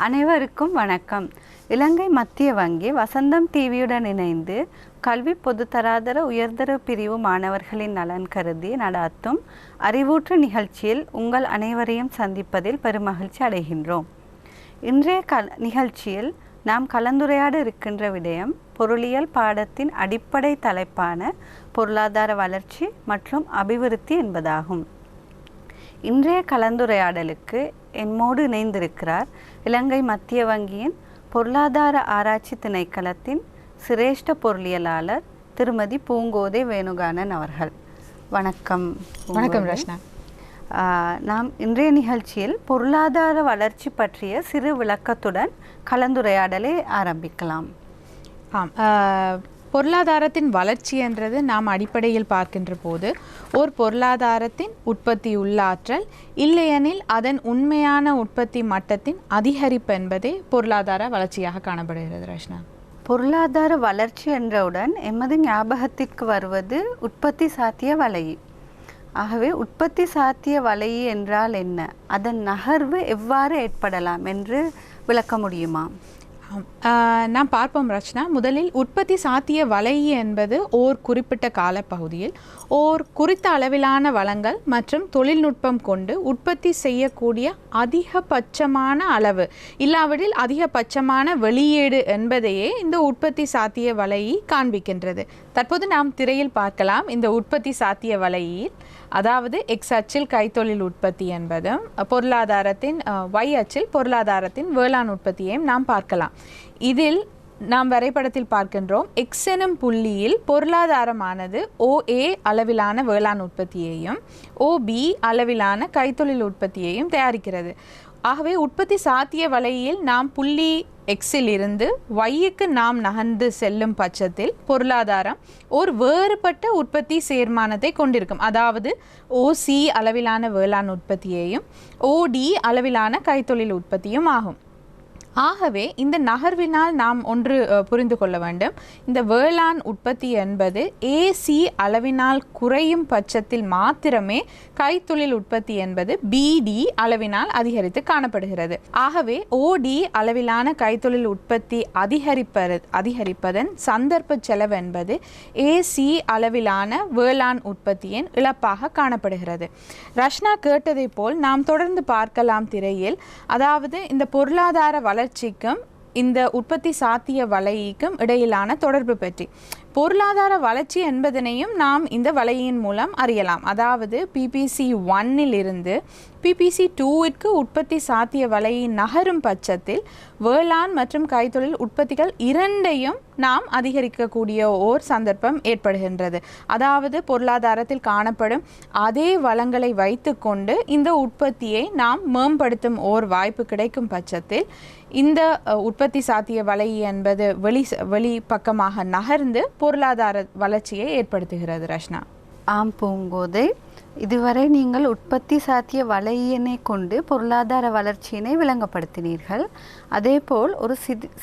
அனைவருக்கும் வணக்கம். இலங்கை மத்திய வங்கி வசந்தம் டிவியுடன் இணைந்து கல்வி பொதுத்தராதர உயர்தர பிரிவு மாணவர்களின் நலன் கருதி நடாத்தும் அறிவூற்று நிகழ்ச்சியில் உங்கள் அனைவரையும் சந்திப்பதில் பெருமகிழ்ச்சி அடைகின்றோம். இன்றைய நிகழ்ச்சியில் நாம் கலந்துரையாட இருக்கின்ற விடயம் பொருளியல் பாடத்தின் அடிப்படை தலைப்பான பொருளாதார வளர்ச்சி மற்றும் அபிவிருத்தி என்பதாகும். இன்றைய கலந்துரையாடலுக்கு என்னோடு இணைந்திருக்கிறார் இலங்கை மத்திய வங்கியின் பொருளாதார ஆராய்ச்சி திணைக்களத்தின் சிரேஷ்ட பொருளியலாளர் திருமதி பூங்கோதை வேணுகானன் அவர்கள். வணக்கம். வணக்கம் ரஷ்னா. நாம் இன்றைய நிகழ்ச்சியில் பொருளாதார வளர்ச்சி பற்றிய சிறு விளக்கத்துடன் கலந்துரையாடலை ஆரம்பிக்கலாம். பொருளாதாரத்தின் வளர்ச்சி என்றது நாம் அடிப்படையில் பார்க்கின்ற போது ஓர் பொருளாதாரத்தின் உற்பத்தி உள்ளாற்றல் இல்லையெனில் அதன் உண்மையான உற்பத்தி மட்டத்தின் அதிகரிப்பு என்பதே பொருளாதார வளர்ச்சியாக காணப்படுகிறது. ரஷ்னா, பொருளாதார வளர்ச்சி என்றவுடன் எமது ஞாபகத்திற்கு வருவது உற்பத்தி சாத்திய வளையி. ஆகவே உற்பத்தி சாத்திய வளையி என்றால் என்ன, அதன் நகர்வு எவ்வாறு ஏற்படலாம் என்று விளக்க முடியுமா? நாம் பார்ப்போம் ரச்சனா. முதலில் உற்பத்தி சாத்திய வளையி என்பது ஓர் குறிப்பிட்ட காலப்பகுதியில் ஓர் குறித்த அளவிலான வளங்கள் மற்றும் தொழில்நுட்பம் கொண்டு உற்பத்தி செய்யக்கூடிய அதிகபட்சமான அளவு இல்லாவிடில் அதிகபட்சமான வெளியீடு என்பதையே இந்த உற்பத்தி சாத்திய வளையி காண்பிக்கின்றது. தற்போது நாம் திரையில் பார்க்கலாம். இந்த உற்பத்தி சாத்திய வளையில், அதாவது எக்ஸ் அச்சில் கைத்தொழில் உற்பத்தி என்பதும் பொருளாதாரத்தின் ஒய் அச்சில் பொருளாதாரத்தின் வேளாண் உற்பத்தியையும் நாம் பார்க்கலாம். இதில் நாம் வரைபடத்தில் பார்க்கின்றோம், எக்ஸ் எனும் புள்ளியில் பொருளாதாரமானது OA அளவிலான வேளாண் உற்பத்தியையும் OB அளவிலான கைத்தொழில் உற்பத்தியையும் தயாரிக்கிறது. ஆகவே உற்பத்தி சாத்திய வளையில் நாம் புள்ளி எக்ஸில் இருந்து ஒய்க்கு நாம் நகர்ந்து செல்லும் பட்சத்தில் பொருளாதாரம் ஒரு வேறுபட்ட உற்பத்தி சேர்மானத்தை கொண்டிருக்கும். அதாவது OC அளவிலான வேளாண் உற்பத்தியையும் OD அளவிலான கைத்தொழில் உற்பத்தியும் ஆகும். ஆகவே இந்த நகர்வினால் நாம் ஒன்று புரிந்து கொள்ள வேண்டும். இந்த வேளாண் உற்பத்தி என்பது AC அளவினால் குறையும் பட்சத்தில் மாத்திரமே கைத்தொழில் உற்பத்தி என்பது BD அளவினால் அதிகரித்து காணப்படுகிறது. ஆகவே OD அளவிலான கைத்தொழில் உற்பத்தி அதிகரிப்பதன் சந்தர்ப்ப செலவு என்பது AC அளவிலான வேளாண் உற்பத்தியின் இழப்பாக காணப்படுகிறது. ரஷ்னா கேட்டதை போல் நாம் தொடர்ந்து பார்க்கலாம் திரையில். அதாவது இந்த பொருளாதார வளர்ச்சிக்கும் இந்த உற்பத்தி சாத்திய வளைக்கும் இடையிலான தொடர்பு பற்றி பொருளாதார வளர்ச்சி என்பதனையும் நாம் இந்த வளையின் மூலம் அறியலாம். அதாவது PPC 1 இருந்து PPC 2ற்கு உற்பத்தி சாத்திய வளையை நகரும் பட்சத்தில் வேளாண் மற்றும் கைத்தொழில் உற்பத்திகள் இரண்டையும் நாம் அதிகரிக்கக்கூடிய ஓர் சந்தர்ப்பம் ஏற்படுகின்றது. அதாவது பொருளாதாரத்தில் காணப்படும் அதே வளங்களை வைத்து கொண்டு இந்த உற்பத்தியை நாம் மேம்படுத்தும் ஓர் வாய்ப்பு கிடைக்கும் பட்சத்தில் இந்த உற்பத்தி சாத்திய வலை என்பது வெளி பக்கமாக நகர்ந்து பொருளாதார வளர்ச்சியை ஏற்படுத்துகிறது. ரஷ்னா. ஆம் பூங்கோதை, இதுவரை நீங்கள் உற்பத்தி சாத்திய வலையினை கொண்டு பொருளாதார வளர்ச்சியினை விளங்கப்படுத்தினீர்கள். அதேபோல் ஒரு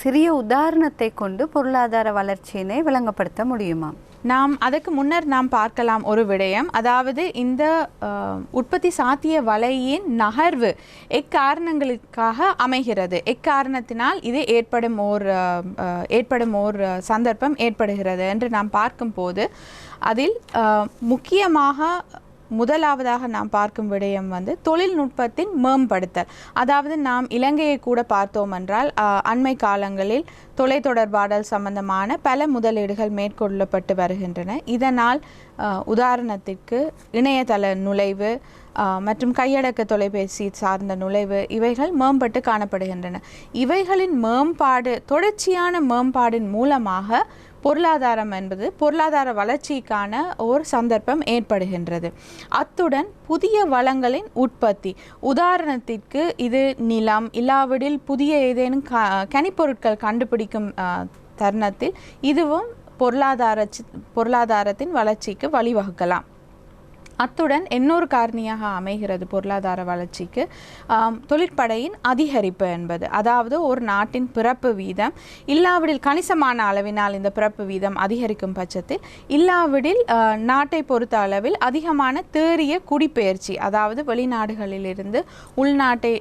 சிறிய உதாரணத்தை கொண்டு பொருளாதார வளர்ச்சியினை விளங்கப்படுத்த முடியுமா? நாம் அதற்கு முன்னர் நாம் பார்க்கலாம் ஒரு விடயம். அதாவது இந்த உற்பத்தி சாத்திய வலையின் நகர்வு எக்காரணங்களுக்காக அமைகிறது. எக்காரணத்தினால் இது ஏற்படும் ஓர் சந்தர்ப்பம் ஏற்படுகிறது என்று நாம் பார்க்கும்போது அதில் முக்கியமாக முதலாவதாக நாம் பார்க்கும் விடயம் தொழில்நுட்பத்தின் மேம்படுத்தல். அதாவது நாம் இலங்கையை கூட பார்த்தோம் என்றால் அண்மை காலங்களில் தொலைத்தொடர்பாடல் சம்பந்தமான பல முதலீடுகள் மேற்கொள்ளப்பட்டு வருகின்றன. இதனால் உதாரணத்திற்கு இணையதள நுழைவு மற்றும் கையடக்க தொலைபேசி சார்ந்த நுழைவு இவைகள் மேம்பட்டு காணப்படுகின்றன. இவைகளின் மேம்பாடு, தொடர்ச்சியான மேம்பாடின் மூலமாக பொருளாதாரம் என்பது பொருளாதார வளர்ச்சிக்கான ஒரு சந்தர்ப்பம் ஏற்படுகின்றது. அத்துடன் புதிய வளங்களின் உற்பத்தி, உதாரணத்திற்கு இது நிலம் இல்லாவிடில் புதிய ஏதேனும் கனிப்பொருட்கள் கண்டுபிடிக்கும் தருணத்தில் இதுவும் பொருளாதாரத்தின் வளர்ச்சிக்கு வழிவகுக்கலாம். அத்துடன் இன்னொரு காரணியாக அமைகிறது பொருளாதார வளர்ச்சிக்கு தொழிற்படையின் அதிகரிப்பு என்பது. அதாவது ஒரு நாட்டின் பிறப்பு வீதம் இல்லாவிடில் கணிசமான அளவினால் இந்த பிறப்பு வீதம் அதிகரிக்கும் பட்சத்தில் இல்லாவிடில் நாட்டை பொறுத்த அளவில் அதிகமான தேறிய குடிபெயர்ச்சி, அதாவது வெளிநாடுகளிலிருந்து உள்நாட்டை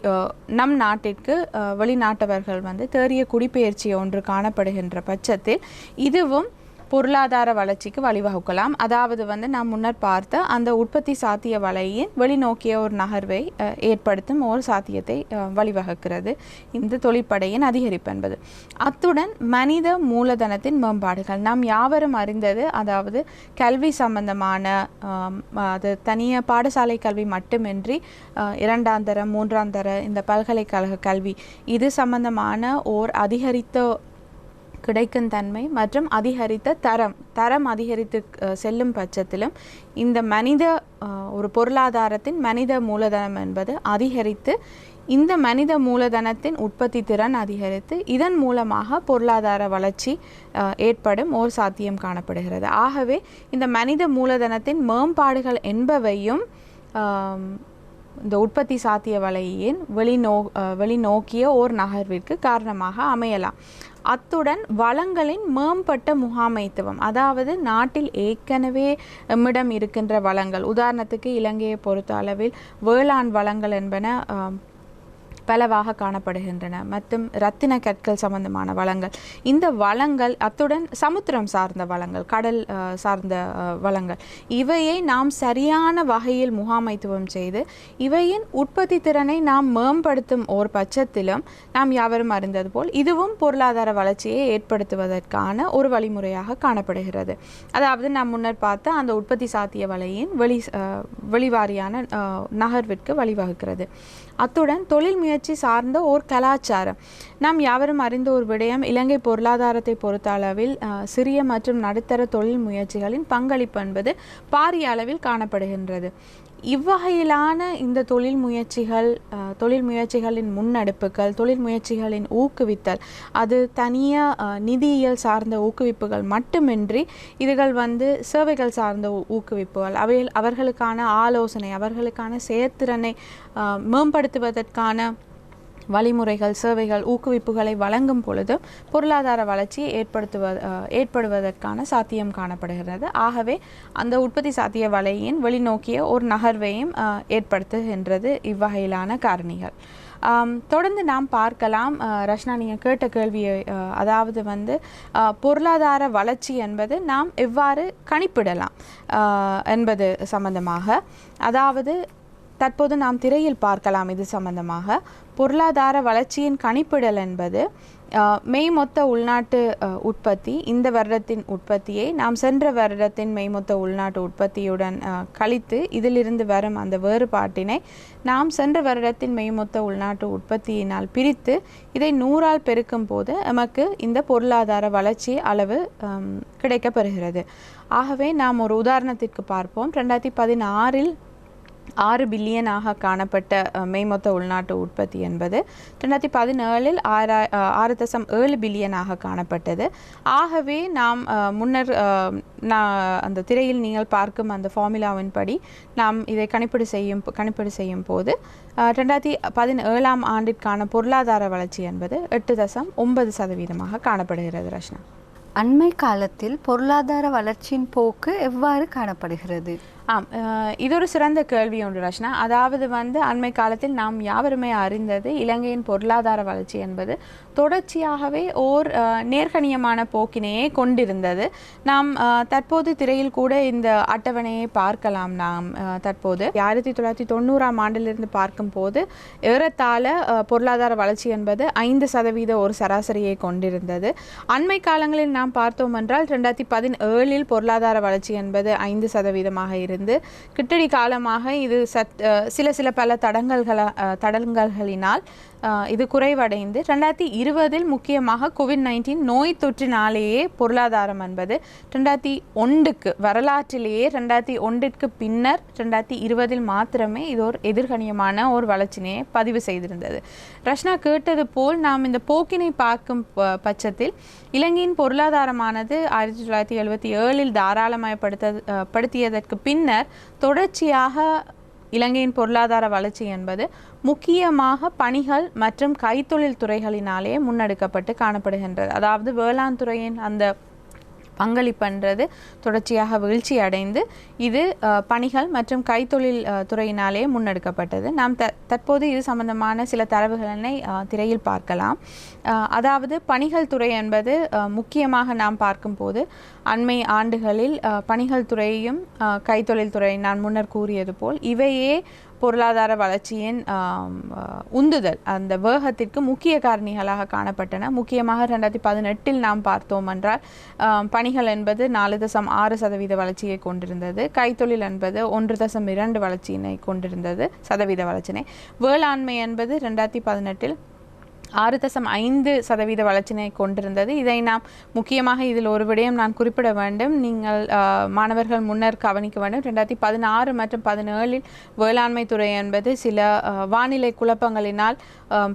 நம் நாட்டிற்கு வெளிநாட்டவர்கள் தேறிய குடிபெயர்ச்சி ஒன்று காணப்படுகின்ற பட்சத்தில் இதுவும் பொருளாதார வளர்ச்சிக்கு வழிவகுக்கலாம். அதாவது நாம் முன்னர் பார்த்த அந்த உற்பத்தி சாத்திய வலையின் வெளிநோக்கிய ஒரு நகர்வை ஏற்படுத்தும் ஒரு சாத்தியத்தை வழிவகுக்கிறது இந்த தொழிற்படையின் அதிகரிப்பு என்பது. அத்துடன் மனித மூலதனத்தின் மேம்பாடுகள் நாம் யாவரும் அறிந்தது, அதாவது கல்வி சம்பந்தமான அது தனிய பாடசாலை கல்வி மட்டுமின்றி 2ஆம் தரம் 3ஆம் தர இந்த பல்கலைக்கழக கல்வி இது சம்பந்தமான ஓர் அதிகரித்த கிடைக்கும் தன்மை மற்றும் அதிகரித்த தரம் அதிகரித்து செல்லும் பட்சத்திலும் இந்த ஒரு பொருளாதாரத்தின் மனித மூலதனம் என்பது அதிகரித்து இந்த மனித மூலதனத்தின் உற்பத்தி திறன் அதிகரித்து இதன் மூலமாக பொருளாதார வளர்ச்சி ஏற்படும் ஒரு சாத்தியம் காணப்படுகிறது. ஆகவே இந்த மனித மூலதனத்தின் மேம்பாடுகள் என்பவையும் இந்த உற்பத்தி சாத்திய வலையின் வெளிநோக்கிய ஓர் நகர்விற்கு காரணமாக அமையலாம். அத்துடன் வளங்களின் மேம்பட்ட முகாமைத்துவம், அதாவது நாட்டில் ஏற்கனவே நம்மிடம் இருக்கின்ற வளங்கள், உதாரணத்துக்கு இலங்கையை பொறுத்த அளவில் வேளாண் வளங்கள் என்பன பலவாக காணப்படுகின்றன மற்றும் இரத்தின கற்கள் சம்பந்தமான வளங்கள், இந்த வளங்கள் அத்துடன் சமுத்திரம் சார்ந்த வளங்கள், கடல் சார்ந்த வளங்கள், இவையை நாம் சரியான வகையில் முகாமைத்துவம் செய்து இவையின் உற்பத்தி திறனை நாம் மேம்படுத்தும் ஒரு பட்சத்திலும் நாம் யாவரும் அறிந்தது போல் இதுவும் பொருளாதார வளர்ச்சியை ஏற்படுத்துவதற்கான ஒரு வழிமுறையாக காணப்படுகிறது. அதாவது நாம் முன்னர் பார்த்த அந்த உற்பத்தி சாத்திய வலையின் வெளிவாரியான நகர்விற்கு வழிவகுக்கிறது. அத்துடன் தொழில் முயற்சி சார்ந்த ஓர் கலாச்சாரம், நாம் யாவரும் அறிந்த ஒரு விடயம், இலங்கை பொருளாதாரத்தை பொறுத்த அளவில் சிறிய மற்றும் நடுத்தர தொழில் முயற்சிகளின் பங்களிப்பு என்பது பாரிய அளவில் காணப்படுகின்றது. இவ்வகையிலான இந்த தொழில் முயற்சிகளின் முன்னெடுப்புகள், தொழில் முயற்சிகளின் ஊக்குவித்தல், அது தனியாக நிதியியல் சார்ந்த ஊக்குவிப்புகள் மட்டுமின்றி இதுகள் சேவைகள் சார்ந்த ஊக்குவிப்புகள், அவர்களுக்கான ஆலோசனை, அவர்களுக்கான செயற்திறனை மேம்படுத்துவதற்கான வழிமுறைகள், சேவைகள், ஊக்குவிப்புகளை வழங்கும் பொழுது பொருளாதார வளர்ச்சியை ஏற்படுவதற்கான சாத்தியம் காணப்படுகிறது. ஆகவே அந்த உற்பத்தி சாத்திய வலையின் வெளிநோக்கிய ஒரு நகர்வையும் ஏற்படுத்துகின்றது இவ்வகையிலான காரணிகள். தொடர்ந்து நாம் பார்க்கலாம். ரஷ்னா, நீங்கள் கேட்ட கேள்வியை, அதாவது பொருளாதார வளர்ச்சி என்பது நாம் எவ்வாறு கணிப்பிடலாம் என்பது சம்பந்தமாக, அதாவது தற்போது நாம் திரையில் பார்க்கலாம். இது சம்பந்தமாக பொருளாதார வளர்ச்சியின் கணிப்பிடல் என்பது மெய்மொத்த உள்நாட்டு உற்பத்தி, இந்த வருடத்தின் உற்பத்தியை நாம் சென்ற வருடத்தின் மெய்மொத்த உள்நாட்டு உற்பத்தியுடன் கழித்து இதிலிருந்து வரும் அந்த வேறுபாட்டினை நாம் சென்ற வருடத்தின் மெய்மொத்த உள்நாட்டு உற்பத்தியினால் பிரித்து இதை 100ஆல் பெருக்கும் போது நமக்கு இந்த பொருளாதார வளர்ச்சி அளவு கிடைக்கப்பெறுகிறது. ஆகவே நாம் ஒரு உதாரணத்திற்கு பார்ப்போம். 2016 6 பில்லியனாக காணப்பட்ட மெய்மொத்த உள்நாட்டு உற்பத்தி என்பது 2017 6.7 பில்லியனாக காணப்பட்டது. ஆகவே நாம் முன்னர் அந்த திரையில் நீங்கள் பார்க்கும் அந்த ஃபார்முலாவின் படி நாம் இதை கணிப்பீடு செய்யும் போது 2017ஆம் ஆண்டிற்கான பொருளாதார வளர்ச்சி என்பது 8.9% காணப்படுகிறது. ரஷ்னா, அண்மை காலத்தில் பொருளாதார வளர்ச்சியின் போக்கு எவ்வாறு காணப்படுகிறது? இது ஒரு சிறந்த கேள்வி ஒன்று ரஷ்னா. அதாவது அண்மை காலத்தில் நாம் யாவருமே அறிந்தது, இலங்கையின் பொருளாதார வளர்ச்சி என்பது தொடர்ச்சியாகவே ஓர் நேர்கணியமான போக்கினையே கொண்டிருந்தது. நாம் தற்போது திரையில் கூட இந்த அட்டவணையை பார்க்கலாம். நாம் தற்போது 1990ஆம் ஆண்டிலிருந்து பார்க்கும் போது ஏறத்தாழ பொருளாதார வளர்ச்சி என்பது 5% ஒரு சராசரியை கொண்டிருந்தது. அண்மை காலங்களில் நாம் பார்த்தோம் என்றால் 2017இல் பொருளாதார வளர்ச்சி என்பது 5% இருந்து கிட்டடி காலமாக இது சில பல தடங்கல்களினால் இது குறைவடைந்து 2020இல் முக்கியமாக COVID-19 நோய் தொற்றினாலேயே பொருளாதாரம் என்பது 2001க்கு வரலாற்றிலேயே 2001ற்கு பின்னர் 2020இல் மாத்திரமே இது ஒரு எதிர்கணியமான ஒரு வளர்ச்சியை பதிவு செய்திருந்தது. ரஷ்னா கேட்டது போல் நாம் இந்த போக்கினை பார்க்கும் பட்சத்தில் இலங்கையின் பொருளாதாரமானது 1977இல் தாராளமயப்படுத்தியதற்கு பின்னர் பின்னர் தொடர்ச்சியாக இலங்கையின் பொருளாதார வளர்ச்சி என்பது முக்கியமாக பணிகள் மற்றும் கைத்தொழில் துறைகளினாலே முன்னெடுக்கப்பட்டு காணப்படுகின்றது. அதாவது வேளாண் துறையின் அந்த பங்களிப்புன்றது தொடர்ச்சியாக வீழ்ச்சி அடைந்து இது பணிகள் மற்றும் கைத்தொழில் துறையினாலே முன்னெடுக்கப்பட்டது. நாம் தற்போது இது சம்பந்தமான சில தரவுகளை திரையில் பார்க்கலாம். அதாவது பணிகள் துறை என்பது முக்கியமாக நாம் பார்க்கும்போது அண்மை ஆண்டுகளில் பணிகள் துறையும் கைத்தொழில் துறை நான் முன்னர் கூறியது போல் இவையே பொருளாதார வளர்ச்சியின் உந்துதல் அந்த வேகத்திற்கு முக்கிய காரணிகளாக காணப்பட்டன. முக்கியமாக 2018 நாம் பார்த்தோம் என்றால் பணிகள் என்பது 4.6% வளர்ச்சியை கொண்டிருந்தது. கைத்தொழில் என்பது 1.2 வளர்ச்சியினை கொண்டிருந்தது, சதவீத வளர்ச்சினை. வேளாண்மை என்பது 2018 6.5% வளர்ச்சினை கொண்டிருந்தது. இதை நாம் முக்கியமாக இதில் ஒரு விடயம் நான் குறிப்பிட வேண்டும். நீங்கள் மாணவர்கள் முன்னர் கவனிக்க வேண்டும். 2016 மற்றும் 2017 வேளாண்மை துறை என்பது சில வானிலை குழப்பங்களினால்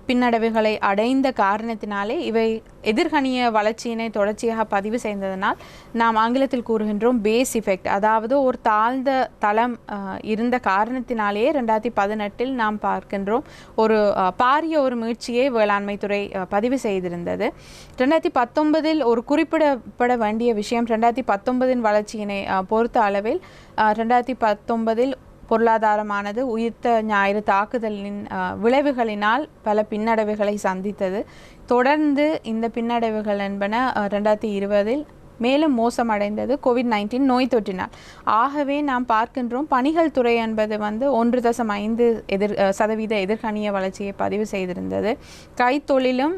பின்னடைவுகளை அடைந்த காரணத்தினாலே இவை எதிர்கணிய வளர்ச்சியினை தொடர்ச்சியாக பதிவு செய்ததனால் நாம் ஆங்கிலத்தில் கூறுகின்றோம் பேஸ் இஃபெக்ட். அதாவது ஒரு தாழ்ந்த தளம் இருந்த காரணத்தினாலேயே 2018 நாம் பார்க்கின்றோம் ஒரு பாரிய ஒரு மீட்சியை வேளாண்மை துறை பதிவு செய்திருந்தது. 2019 ஒரு குறிப்பிடப்பட வேண்டிய விஷயம், 2019 வளர்ச்சியினை பொறுத்த அளவில் 2019 பொருளாதாரமானது உயிர்த்த ஞாயிறு தாக்குதலின் விளைவுகளினால் பல பின்னடைவுகளை சந்தித்தது. தொடர்ந்து இந்த பின்னடைவுகள் என்பன 2020 மேலும் மோசமடைந்தது கோவிட்-19 நோய் தொற்றினால். ஆகவே நாம் பார்க்கின்றோம் பணிகள் துறை என்பது 1.5% எதிர்கணிய வளர்ச்சியை பதிவு செய்திருந்தது. கைத்தொழிலும்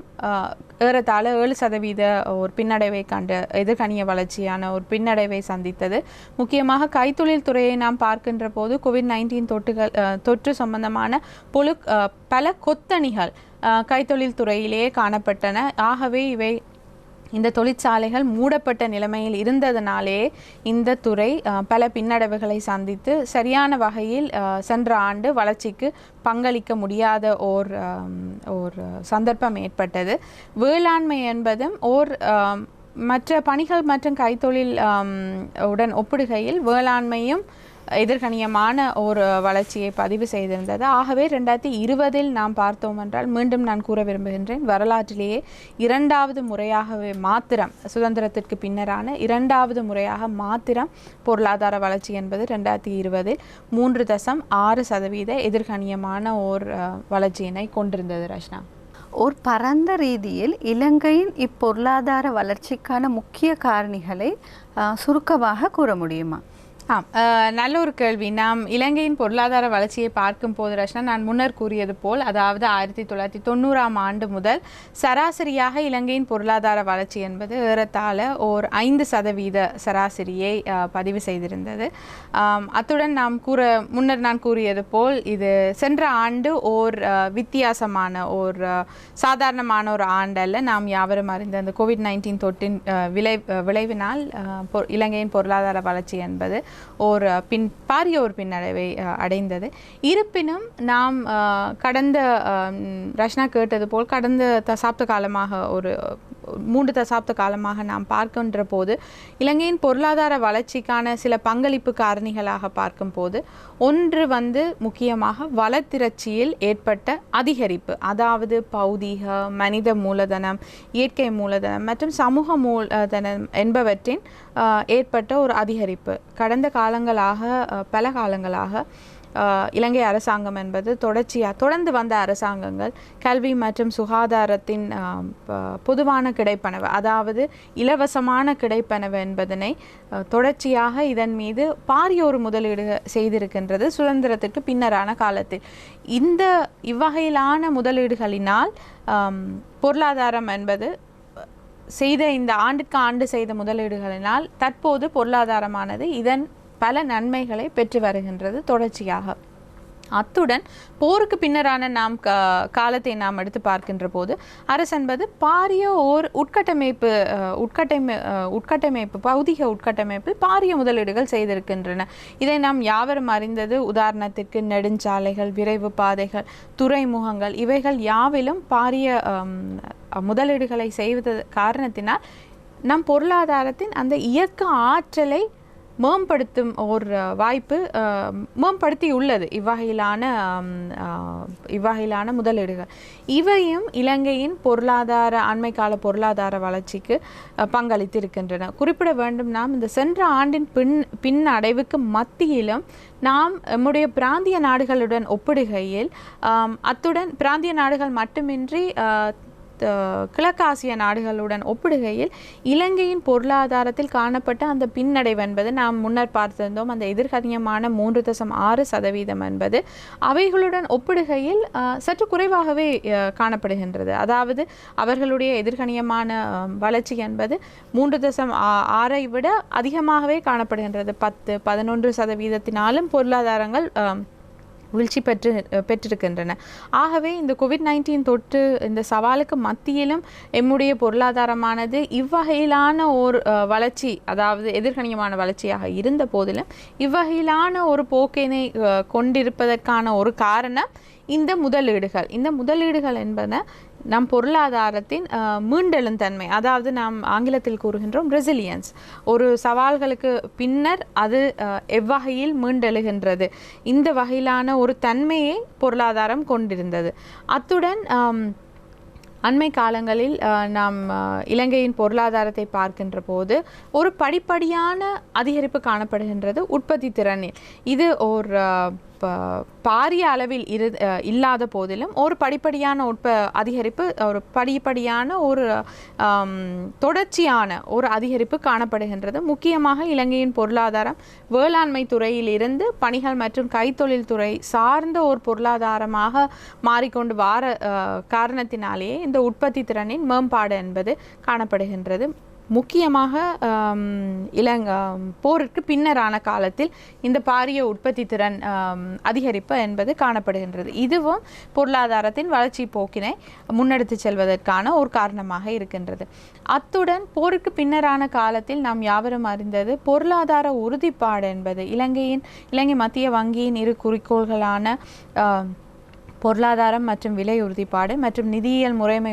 ஏறத்தாழ 7% ஒரு பின்னடைவை கண்டு எதிர்கணிய வளர்ச்சியான ஒரு பின்னடைவை சந்தித்தது. முக்கியமாக கைத்தொழில் துறையை நாம் பார்க்கின்ற போது கோவிட்-19 தொற்று சம்பந்தமான பல கொத்தணிகள் கைத்தொழில் துறையிலேயே காணப்பட்டன. ஆகவே இவை இந்த தொழிற்சாலைகள் மூடப்பட்ட நிலைமையில் இருந்ததனாலே இந்த துறை பல பின்னடைவுகளை சந்தித்து சரியான வகையில் சென்ற ஆண்டு வளர்ச்சிக்கு பங்களிக்க முடியாத ஓர் சந்தர்ப்பம் ஏற்பட்டது. வேளாண்மை என்பதும் மற்ற பணிகள் மற்றும் கைத்தொழில் உடன் ஒப்பிடுகையில் வேளாண்மையும் எதிர்கணியமான ஒரு வளர்ச்சியை பதிவு செய்திருந்தது. ஆகவே 2020 நாம் பார்த்தோம் என்றால் மீண்டும் நான் கூற விரும்புகின்றேன், வரலாற்றிலேயே இரண்டாவது முறையாகவே மாத்திரம் சுதந்திரத்திற்கு பின்னரான இரண்டாவது முறையாக மாத்திரம் பொருளாதார வளர்ச்சி என்பது 2020 3.6% எதிர்கணியமான ஓர் வளர்ச்சியினை கொண்டிருந்தது. ரஷ்னா, ஒரு பரந்த ரீதியில் இலங்கையின் இப்பொருளாதார வளர்ச்சிக்கான முக்கிய காரணிகளை சுருக்கமாக கூற முடியுமா? நல்ல ஒரு கேள்வி. நாம் இலங்கையின் பொருளாதார வளர்ச்சியை பார்க்கும் போது ரஷ்னா, நான் முன்னர் கூறியது போல் அதாவது 1990 ஆண்டு முதல் சராசரியாக இலங்கையின் பொருளாதார வளர்ச்சி என்பது ஏறத்தாழ ஓர் 5% சராசரியை பதிவு செய்திருந்தது. அத்துடன் முன்னர் நான் கூறியது போல் இது சென்ற ஆண்டு ஓர் வித்தியாசமான சாதாரணமான ஒரு ஆண்டல்ல. நாம் யாவரும் அறிந்த அந்த கோவிட்-19 தொற்றின் விளைவினால் இலங்கையின் பொருளாதார வளர்ச்சி என்பது பாரிய ஒரு பின்னடைவை அடைந்தது. இருப்பினும் நாம் கடந்த ரஷ்னா கேட்டது போல் கடந்த தசாப்த காலமாக 3 தசாப்த காலமாக நாம் பார்க்கின்ற போது இலங்கையின் பொருளாதார வளர்ச்சிக்கான சில பங்களிப்பு காரணிகளாக பார்க்கும் போது ஒன்று முக்கியமாக வளத்திரட்சியில் ஏற்பட்ட அதிகரிப்பு, அதாவது பௌதீக மனித மூலதனம், இயற்கை மூலதனம் மற்றும் சமூக மூலதனம் என்பவற்றின் ஏற்பட்ட ஒரு அதிகரிப்பு. கடந்த பல காலங்களாக இலங்கை அரசாங்கம் என்பது தொடர்ந்து வந்த அரசாங்கங்கள் கல்வி மற்றும் சுகாதாரத்தின் பொதுவான கிடைப்பனவு, அதாவது இலவசமான கிடைப்பனவு என்பதனை தொடர்ச்சியாக இதன் மீது பாரிய ஒரு முதலீடு செய்திருக்கின்றது சுதந்திரத்திற்கு பின்னரான காலத்தில். இவ்வகையிலான முதலீடுகளினால் பொருளாதாரம் என்பது இந்த ஆண்டுக்கு ஆண்டு செய்த முதலீடுகளினால் தற்போது பொருளாதாரமானது இதன் பல நன்மைகளை பெற்று வருகின்றது தொடர்ச்சியாக. அத்துடன் போருக்கு பின்னரான காலத்தை நாம் எடுத்து பார்க்கின்ற போது அரசு என்பது பாரிய ஓர் உட்கட்டமைப்பு பௌதிக உட்கட்டமைப்பில் பாரிய முதலீடுகள் செய்திருக்கின்றன. இதை நாம் யாவரும் அறிந்தது. உதாரணத்திற்கு நெடுஞ்சாலைகள், விரைவு பாதைகள், துறைமுகங்கள் இவைகள் யாவிலும் பாரிய முதலீடுகளை செய்வது காரணத்தினால் நம் பொருளாதாரத்தின் அந்த இயக்க ஆற்றலை மேம்படுத்தும் ஒரு வாய்ப்பு மேம்படுத்தி உள்ளது இவ்வகையிலான முதலீடுகள். இவையும் இலங்கையின் அண்மைக்கால பொருளாதார வளர்ச்சிக்கு பங்களித்திருக்கின்றன. குறிப்பிட வேண்டும், நாம் இந்த சென்ற ஆண்டின் பின்னடைவுக்கு மத்தியிலும் நாம் நம்முடைய பிராந்திய நாடுகளுடன் ஒப்பிடுகையில், அத்துடன் பிராந்திய நாடுகள் மட்டுமின்றி கிழக்காசிய நாடுகளுடன் ஒப்பிடுகையில் இலங்கையின் பொருளாதாரத்தில் காணப்பட்ட அந்த பின்னடைவு என்பது நாம் முன்னர் பார்த்திருந்தோம். அந்த எதிர்கணியமான 3.6% என்பது அவைகளுடன் ஒப்பிடுகையில் சற்று குறைவாகவே காணப்படுகின்றது. அதாவது அவர்களுடைய எதிர்கணியமான வளர்ச்சி என்பது 3.6 விட அதிகமாகவே காணப்படுகின்றது. 10-11% பொருளாதாரங்கள் வீழ்ச்சி பெற்றிருக்கின்றன. ஆகவே இந்த கோவிட்-19 தொற்று இந்த சவாலுக்கு மத்தியிலும் எம்முடைய பொருளாதாரமானது இவ்வகையிலான ஒரு வளர்ச்சி, அதாவது எதிர்கணியமான வளர்ச்சியாக இருந்த போதிலும் இவ்வகையிலான ஒரு போக்கினை கொண்டிருப்பதற்கான ஒரு காரணம் இந்த முதலீடுகள் என்பன நம் பொருளாதாரத்தின் மீண்டெழுந்தன்மை, அதாவது நாம் ஆங்கிலத்தில் கூறுகின்றோம் ரெசிலியன்ஸ். ஒரு சவால்களுக்கு பின்னர் அது எவ்வகையில் மீண்டெழுகின்றது, இந்த வகையிலான ஒரு தன்மையை பொருளாதாரம் கொண்டிருந்தது. அத்துடன் அண்மை காலங்களில் நாம் இலங்கையின் பொருளாதாரத்தை பார்க்கின்ற போது ஒரு படிப்படியான அதிகரிப்பு காணப்படுகின்றது உற்பத்தி திறனில். இது ஒரு பாரிய அளவில் இல்லாத போதிலும் ஒரு படிப்படியான அதிகரிப்பு, ஒரு படிப்படியான ஒரு தொடர்ச்சியான ஒரு அதிகரிப்பு காணப்படுகின்றது. முக்கியமாக இலங்கையின் பொருளாதாரம் வேளாண்மை துறையில் இருந்து பணிகள் மற்றும் கைத்தொழில் துறை சார்ந்த ஒரு பொருளாதாரமாக மாறிக்கொண்டு வார காரணத்தினாலேயே இந்த உற்பத்தி திறனின் மேம்பாடு என்பது காணப்படுகின்றது. முக்கியமாக போருக்கு பின்னரான காலத்தில் இந்த பாரிய உற்பத்தி திறன் அதிகரிப்பு என்பது காணப்படுகின்றது. இதுவும் பொருளாதாரத்தின் வளர்ச்சி போக்கினை முன்னெடுத்து செல்வதற்கான ஒரு காரணமாக இருக்கின்றது. அத்துடன் போருக்கு பின்னரான காலத்தில் நாம் யாவரும் அறிந்தது பொருளாதார உறுதிப்பாடு என்பது இலங்கை மத்திய வங்கியின் இரு குறிக்கோள்களான பொருளாதாரம் மற்றும் விலை உறுதிப்பாடு மற்றும் நிதியியல் முறைமை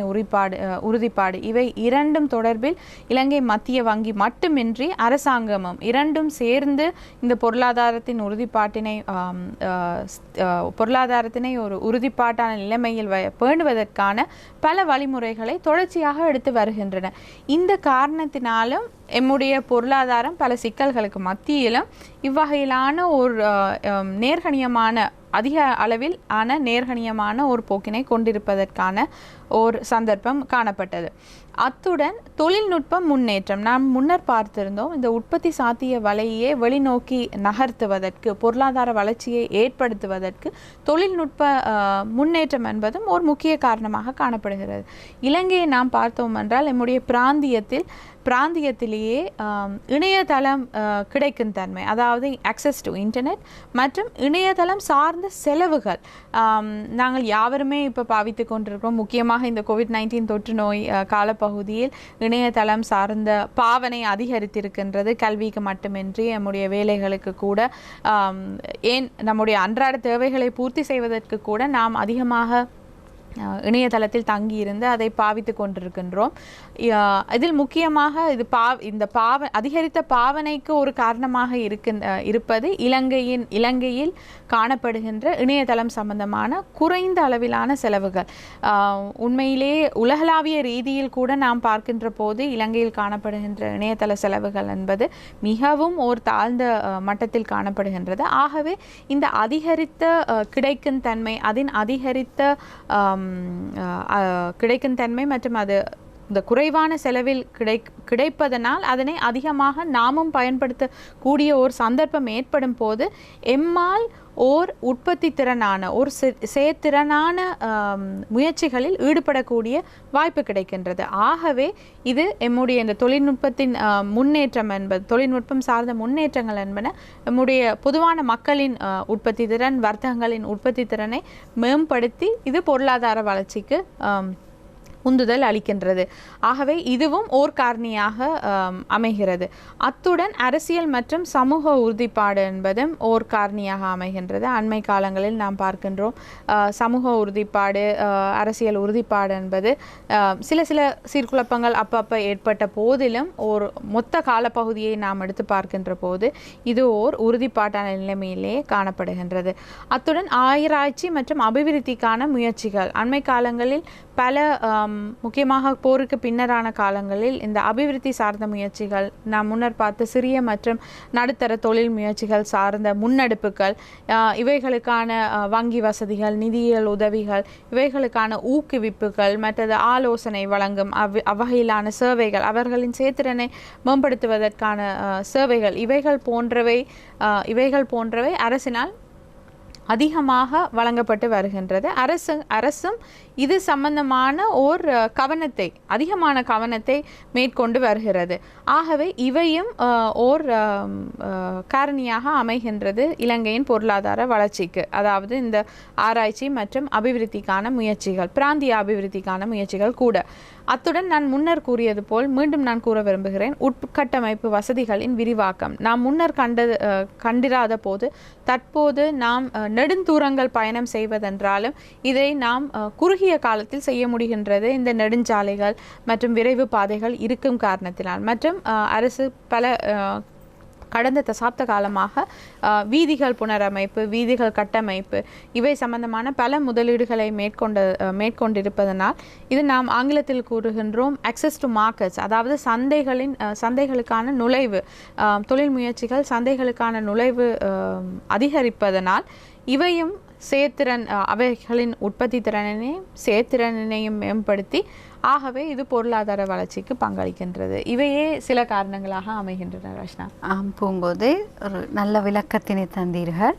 உறுதிப்பாடு இவை இரண்டும் தொடர்பில் இலங்கை மத்திய வங்கி மட்டுமின்றி அரசாங்கமும் இரண்டும் சேர்ந்து இந்த பொருளாதாரத்தின் பொருளாதாரத்தினை ஒரு உறுதிப்பாட்டான நிலைமையில் பேணுவதற்கான பல வழிமுறைகளை தொடர்ச்சியாக எடுத்து வருகின்றன. இந்த காரணத்தினாலும் எம்முடைய பொருளாதாரம் பல சிக்கல்களுக்கு மத்தியிலும் இவ்வகையிலான ஒரு அதிக அளவில் நேர்கணியமான ஒரு போக்கினை கொண்டிருப்பதற்கான ஒரு சந்தர்ப்பம் காணப்பட்டது. அத்துடன் தொழில்நுட்ப முன்னேற்றம் நாம் முன்னர் பார்த்திருந்தோம். இந்த உற்பத்தி சாத்திய வலையை வெளிநோக்கி நகர்த்துவதற்கு, பொருளாதார வளர்ச்சியை ஏற்படுத்துவதற்கு தொழில்நுட்ப முன்னேற்றம் என்பதும் ஒரு முக்கிய காரணமாக காணப்படுகிறது. இலங்கையை நாம் பார்த்தோம் என்றால் நம்முடைய பிராந்தியத்திலேயே இணையதளம் கிடைக்கும் தன்மை, அதாவது அக்சஸ் டு இன்டர்நெட் மற்றும் இணையதளம் சார்ந்த செலவுகள் நாங்கள் யாவருமே இப்போ பாவித்து கொண்டிருக்கிறோம். முக்கியமாக இந்த கோவிட்-19 தொற்று நோய் காலப்பகுதியில் இணையதளம் சார்ந்த பாவனை அதிகரித்திருக்கின்றது. கல்விக்கு மட்டுமின்றி நம்முடைய வேலைகளுக்கு கூட, ஏன் நம்முடைய அன்றாட தேவைகளை பூர்த்தி செய்வதற்கு கூட நாம் அதிகமாக இணையதளத்தில் தங்கியிருந்து அதை பாவித்து கொண்டிருக்கின்றோம். இதில் முக்கியமாக இந்த அதிகரித்த பாவனைக்கு ஒரு காரணமாக இருப்பது இலங்கையில் காணப்படுகின்ற இணையதளம் சம்பந்தமான குறைந்த அளவிலான செலவுகள். உண்மையிலேயே உலகளாவிய ரீதியில் கூட நாம் பார்க்கின்ற போது இலங்கையில் காணப்படுகின்ற இணையதள செலவுகள் என்பது மிகவும் ஒரு தாழ்ந்த மட்டத்தில் காணப்படுகின்றது. ஆகவே இந்த அதிகரித்த கிடைக்கும் தன்மை, கிடைக்கும் தன்மை மற்றும் அது இந்த குறைவான செலவில் கிடைப்பதனால் அதனை அதிகமாக நாமும் பயன்படுத்தக்கூடிய ஒரு சந்தர்ப்பம் ஏற்படும் போது எம்மால் ஓர் உற்பத்தி திறனான ஒரு செயற்திறனான முயற்சிகளில் ஈடுபடக்கூடிய வாய்ப்பு கிடைக்கின்றது. ஆகவே இது எம்முடைய இந்த தொழில்நுட்பத்தின் முன்னேற்றம் என்பது, தொழில்நுட்பம் சார்ந்த முன்னேற்றங்கள் என்பன நம்முடைய பொதுவான மக்களின் உற்பத்தி திறன், வர்த்தகங்களின் உற்பத்தி திறனை மேம்படுத்தி இது பொருளாதார வளர்ச்சிக்கு உந்துதல் அளிக்கின்றது. ஆகவே இதுவும் ஓர் காரணியாக அமைகிறது. அத்துடன் அரசியல் மற்றும் சமூக உறுதிப்பாடு என்பதும் ஓர் காரணியாக அமைகின்றது. அண்மை காலங்களில் நாம் பார்க்கின்றோம் சமூக உறுதிப்பாடு, அரசியல் உறுதிப்பாடு என்பது சில சீர்குழப்பங்கள் அப்பப்போ ஏற்பட்ட போதிலும் ஒரு மொத்த காலப்பகுதியை நாம் எடுத்து பார்க்கின்ற போது இது ஓர் உறுதிப்பாட்டான நிலைமையிலே காணப்படுகின்றது. அத்துடன் ஆராய்ச்சி மற்றும் அபிவிருத்திக்கான முயற்சிகள் அண்மை காலங்களில் பல முக்கியமாக போருக்கு பின்னரான காலங்களில் இந்த அபிவிருத்தி சார்ந்த முயற்சிகள், நாம் முன்னர் பார்த்த சிறிய மற்றும் நடுத்தர தொழில் முயற்சிகள் சார்ந்த முன்னெடுப்புகள், இவைகளுக்கான வங்கி வசதிகள், நிதியியல் உதவிகள், இவைகளுக்கான ஊக்குவிப்புகள், மற்றது ஆலோசனை வழங்கும் அவ்வகையிலான சேவைகள், அவர்களின் செயற்திறனை மேம்படுத்துவதற்கான சேவைகள், இவைகள் போன்றவை அரசினால் அதிகமாக வழங்கப்பட்டு வருகின்றது. அரசும் இது சம்பந்தமான அதிகமான கவனத்தை மேற்கொண்டு வருகிறது. ஆகவே இவையும் ஓர் காரணியாக அமைகின்றது இலங்கையின் பொருளாதார வளர்ச்சிக்கு. அதாவது இந்த ஆராய்ச்சி மற்றும் அபிவிருத்திக்கான முயற்சிகள், பிராந்திய அபிவிருத்திக்கான முயற்சிகள் கூட. அத்துடன் நான் முன்னர் கூறியது போல் மீண்டும் நான் கூற விரும்புகிறேன், உட்கட்டமைப்பு வசதிகளின் விரிவாக்கம் நாம் முன்னர் கண்டிராத போது தற்போது நாம் நெடுந்தூரங்கள் பயணம் செய்வதென்றாலும் இதை நாம் குறுகிய காலத்தில் செய்ய முடிகின்றது. இந்த நெடுஞ்சாலைகள் மற்றும் விரைவு பாதைகள் இருக்கும் காரணத்தினால், மற்றும் அரசு பல கடந்த தசாப்த காலமாக வீதிகள் புனரமைப்பு, வீதிகள் கட்டமைப்பு, இவை சம்பந்தமான பல முதலீடுகளை மேற்கொண்டிருப்பதனால் இது நாம் ஆங்கிலத்தில் கூறுகின்றோம் அக்சஸ் டு மார்க்கெட்ஸ், அதாவது சந்தைகளுக்கான நுழைவு, தொழில் முயற்சிகள் சந்தைகளுக்கான நுழைவு அதிகரிப்பதனால் இவையும் அவைகளின் உற்பத்தி திறனினையும் மேம்படுத்தி, ஆகவே இது பொருளாதார வளர்ச்சிக்கு பங்களிக்கின்றது. இவையே சில காரணங்களாக அமைகின்றன. ரஷ்னா. பூங்கோதை, ஒரு நல்ல விளக்கத்தினை தந்தீர்கள்.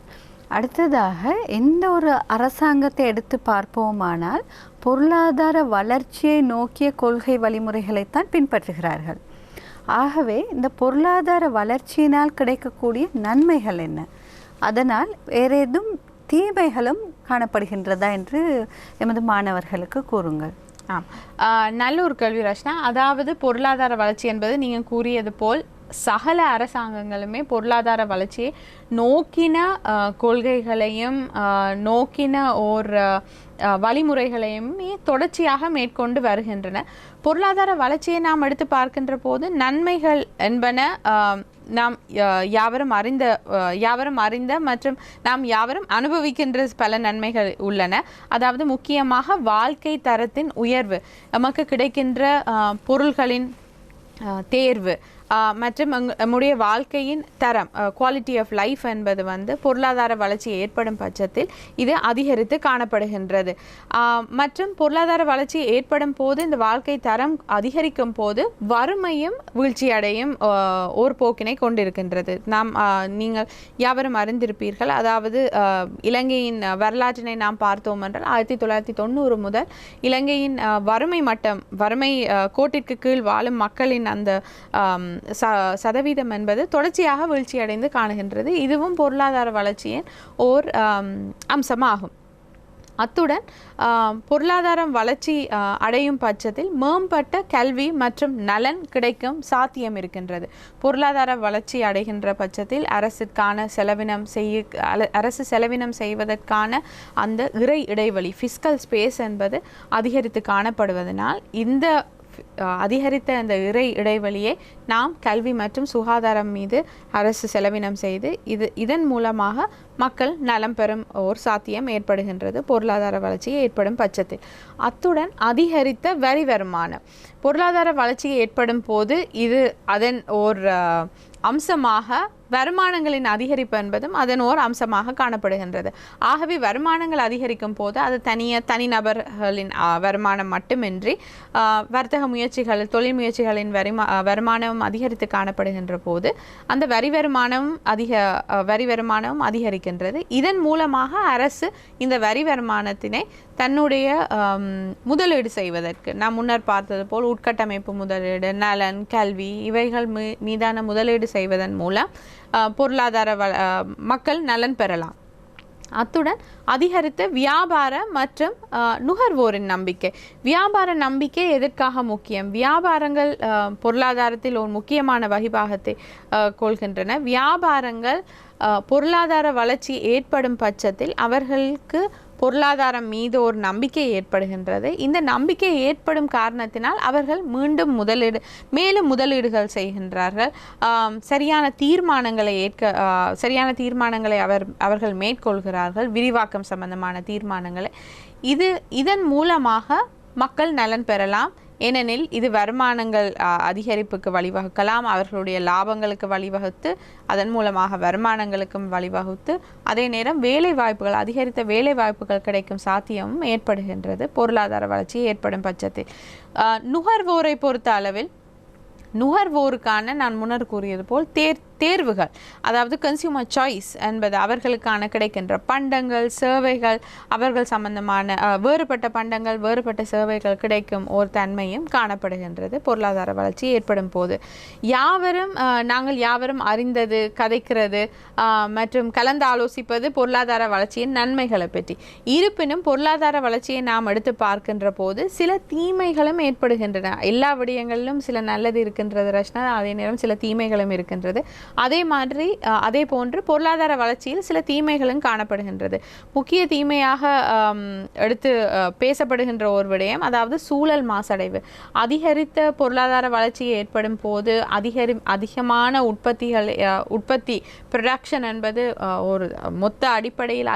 அடுத்ததாக எந்த ஒரு அரசாங்கத்தை எடுத்து பார்ப்போமானால் பொருளாதார வளர்ச்சியை நோக்கிய கொள்கை வழிமுறைகளைத்தான் பின்பற்றுகிறார்கள். ஆகவே இந்த பொருளாதார வளர்ச்சியினால் கிடைக்கக்கூடிய நன்மைகள் என்ன, அதனால் வேறேதும் தீமைகளும் காணப்படுகின்றதா என்று எமது மாணவர்களுக்கு கூறுங்கள். நல்ல ஒரு கேள்வி ரஷ்னா. அதாவது பொருளாதார வளர்ச்சி என்பது நீங்கள் கூறியது போல் சகல அரசாங்கங்களுமே பொருளாதார வளர்ச்சியை நோக்கின கொள்கைகளையும் நோக்கின வழிமுறைகளையுமே தொடர்ச்சியாக மேற்கொண்டு வருகின்றன. பொருளாதார வளர்ச்சியை நாம் எடுத்து பார்க்கின்ற போது நன்மைகள் என்பன நாம் யாவரும் அறிந்த மற்றும் நாம் யாவரும் அனுபவிக்கின்ற பல நன்மைகள் உள்ளன. அதாவது முக்கியமாக வாழ்க்கை தரத்தின் உயர்வு, நமக்கு கிடைக்கின்ற பொருள்களின் தேர்வு மற்றும் நம்முடைய வாழ்க்கையின் தரம், குவாலிட்டி ஆஃப் லைஃப் என்பது பொருளாதார வளர்ச்சி ஏற்படும் பட்சத்தில் இது அதிகரித்து காணப்படுகின்றது. மற்றும் பொருளாதார வளர்ச்சி ஏற்படும் போது இந்த வாழ்க்கை தரம் அதிகரிக்கும் போது வறுமையும் வீழ்ச்சியடையும் ஓர் போக்கினை கொண்டிருக்கின்றது. நீங்கள் யாவரும் அறிந்திருப்பீர்கள். அதாவது இலங்கையின் வரலாற்றினை நாம் பார்த்தோம் என்றால் 1990 முதல் இலங்கையின் வறுமை கோட்டிற்கு கீழ் வாழும் மக்களின் அந்த சதவீதம் என்பது தொடர்ச்சியாக வீழ்ச்சியடைந்து காணுகின்றது. இதுவும் பொருளாதார வளர்ச்சியின் ஓர் அம்சமாகும். அத்துடன் பொருளாதாரம் வளர்ச்சி அடையும் பட்சத்தில் மேம்பட்ட கல்வி மற்றும் நலன் கிடைக்கும் சாத்தியம் இருக்கின்றது. பொருளாதார வளர்ச்சி அடைகின்ற பட்சத்தில் அரசு செலவினம் செய்வதற்கான அந்த இடைவெளி, ஃபிஸ்கல் ஸ்பேஸ் என்பது அதிகரித்து காணப்படுவதனால் இந்த அதிகரித்த அந்த இடைவெளியை நாம் கல்வி மற்றும் சுகாதாரம் மீது அரசு செலவினம் செய்து இதன் மூலமாக மக்கள் நலம் பெறும் ஒரு சாத்தியம் ஏற்படுகின்றது பொருளாதார வளர்ச்சி ஏற்படும் பட்சத்தில். அத்துடன் அதிகரித்த வரி வருமானம், பொருளாதார வளர்ச்சி ஏற்படும் போது இது அதன் ஒரு அம்சமாக வருமானங்களின் அதிகரிப்பு என்பதும் அதன் ஓர் அம்சமாக காணப்படுகின்றது. ஆகவே வருமானங்கள் அதிகரிக்கும் போது அது தனிநபர்களின் வருமானம் மட்டுமின்றி வர்த்தக முயற்சிகள், தொழில் முயற்சிகளின் வருமானமும் அதிகரித்து காணப்படுகின்ற போது அந்த வரி வருமானமும் அதிகரிக்கின்றது. இதன் மூலமாக அரசு இந்த வரி வருமானத்தினை தன்னுடைய முதலீடு செய்வதற்கு, நாம் முன்னர் பார்த்தது போல் உட்கட்டமைப்பு முதலீடு, நலன், கல்வி இவைகள் மீதான முதலீடு செய்வதன் மூலம் பொருளாதார மக்கள் நலன் பெறலாம். அத்துடன் அதிகரித்த வியாபார மற்றும் நுகர்வோரின் நம்பிக்கை. வியாபார நம்பிக்கை எதற்காக முக்கியம்? வியாபாரங்கள் பொருளாதாரத்தில் ஒரு முக்கியமான வகிபாகத்தை கொள்கின்றன. வியாபாரங்கள் பொருளாதார வளர்ச்சி ஏற்படும் பட்சத்தில் அவர்களுக்கு பொருளாதாரம் மீது ஒரு நம்பிக்கை ஏற்படுகின்றது. இந்த நம்பிக்கை ஏற்படும் காரணத்தினால் அவர்கள் மீண்டும் மேலும் முதலீடுகள் செய்கின்றார்கள். சரியான தீர்மானங்களை அவர்கள் மேற்கொள்கிறார்கள், விரிவாக்கம் சம்பந்தமான தீர்மானங்களை. இதன் மூலமாக மக்கள் நலன் பெறலாம். ஏனெனில் இது வருமானங்கள் அதிகரிப்புக்கு வழிவகுக்கலாம், அவர்களுடைய லாபங்களுக்கு வழிவகுத்து அதன் மூலமாக வருமானங்களுக்கும் வழிவகுத்து அதே நேரம் வேலை வாய்ப்புகள், அதிகரித்த வேலை வாய்ப்புகள் கிடைக்கும் சாத்தியமும் ஏற்படுகின்றது பொருளாதார வளர்ச்சி ஏற்படும் பட்சத்தில். நுகர்வோரை பொறுத்த அளவில் நுகர்வோருக்கான நான் முன்னர் கூறியது போல் தேர்வுகள், அதாவது கன்சியூமர் சாய்ஸ் என்பது அவர்களுக்கான கிடைக்கின்ற பண்டங்கள், சேவைகள், அவர்கள் சம்பந்தமான வேறுபட்ட பண்டங்கள், வேறுபட்ட சேவைகள் கிடைக்கும் ஒரு தன்மையும் காணப்படுகின்றது பொருளாதார வளர்ச்சி ஏற்படும் போது. நாங்கள் யாவரும் அறிந்தது, கதைக்கிறது மற்றும் கலந்து ஆலோசிப்பது பொருளாதார வளர்ச்சியின் நன்மைகளை பற்றி. இருப்பினும் பொருளாதார வளர்ச்சியை நாம் எடுத்து பார்க்கின்ற போது சில தீமைகளும் ஏற்படுகின்றன. எல்லா விடயங்களிலும் சில நல்லது இருக்கின்றது ரஷ்னா, அதே நேரம் சில தீமைகளும் இருக்கின்றது. அதே போன்று பொருளாதார வளர்ச்சியில் சில தீமைகளும் காணப்படுகின்றது. முக்கிய தீமையாக எடுத்து பேசப்படுகின்ற ஒரு விடயம், அதாவது சூழல் மாசடைவு. அதிகரித்த பொருளாதார வளர்ச்சி ஏற்படும் போது அதிகமான உற்பத்தி ப்ரொடக்ஷன் என்பது ஒரு மொத்த அடிப்படையில்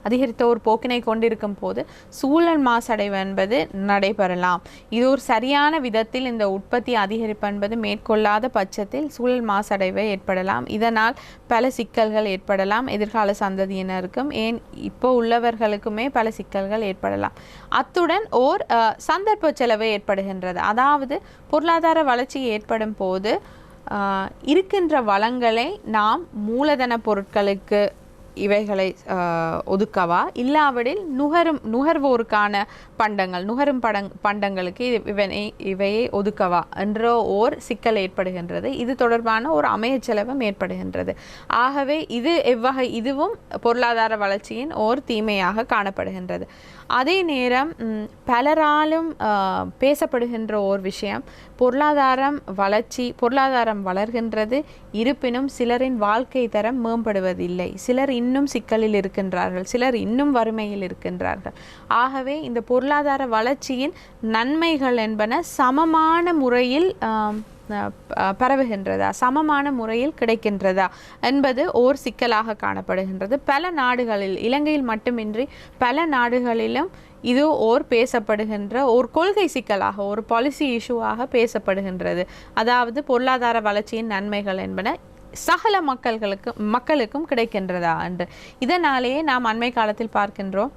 அதிகரித்த ஒரு போக்கினை கொண்டிருக்கும் போது சூழல் மாசடைவு என்பது நடைபெறலாம். இது ஒரு சரியான விதத்தில் இந்த உற்பத்தி அதிகரிப்பு என்பது மேற்கொள்ளாத பட்சத்தில் சூழல் மாசடைவு ஏற்படலாம். இதனால் பல சிக்கல்கள் ஏற்படலாம், எதிர்கால சந்ததியினருக்கும் ஏன் இப்போ உள்ளவர்களுக்குமே பல சிக்கல்கள் ஏற்படலாம். அத்துடன் சந்தர்ப்ப செலவு ஏற்படுகின்றது. அதாவது பொருளாதார வளர்ச்சி ஏற்படும் போது இருக்கின்ற வளங்களை நாம் மூலதன பொருட்களுக்கு இவைகளை ஒதுக்கவா, இல்லாவிடில் நுகர்வோருக்கான நுகரும் பண்டங்களுக்கு இவையை ஒதுக்கவா என்ற ஓர் சிக்கல் ஏற்படுகின்றது. இது தொடர்பான ஒரு அமையச்செலவும் ஏற்படுகின்றது. ஆகவே இதுவும் பொருளாதார வளர்ச்சியின் ஓர் தீமையாக காணப்படுகின்றது. அதே நேரம் பலராலும் பேசப்படுகின்ற ஓர் விஷயம், பொருளாதாரம் வளர்கின்றது, இருப்பினும் சிலரின் வாழ்க்கை தரம் மேம்படுவதில்லை, சிலர் இன்னும் சிக்கலில் இருக்கின்றார்கள், சிலர் இன்னும் வறுமையில் இருக்கின்றார்கள். ஆகவே இந்த பொருளாதார வளர்ச்சியின் நன்மைகள் என்பன சமமான முறையில் பரவுகின்றதா, சமமான முறையில் கிடைக்கின்றதா என்பது ஓர் சிக்கலாக காணப்படுகின்றது. பல நாடுகளில், இலங்கையில் மட்டுமின்றி பல நாடுகளிலும் இது பேசப்படுகின்ற ஒரு கொள்கை சிக்கலாக, ஒரு பாலிசி இஷ்யூவாக பேசப்படுகின்றது. அதாவது பொருளாதார வளர்ச்சியின் நன்மைகள் என்பன சகல மக்களுக்கும் கிடைக்கின்றதா என்று. இதனாலேயே நாம் அண்மை காலத்தில் பார்க்கின்றோம்,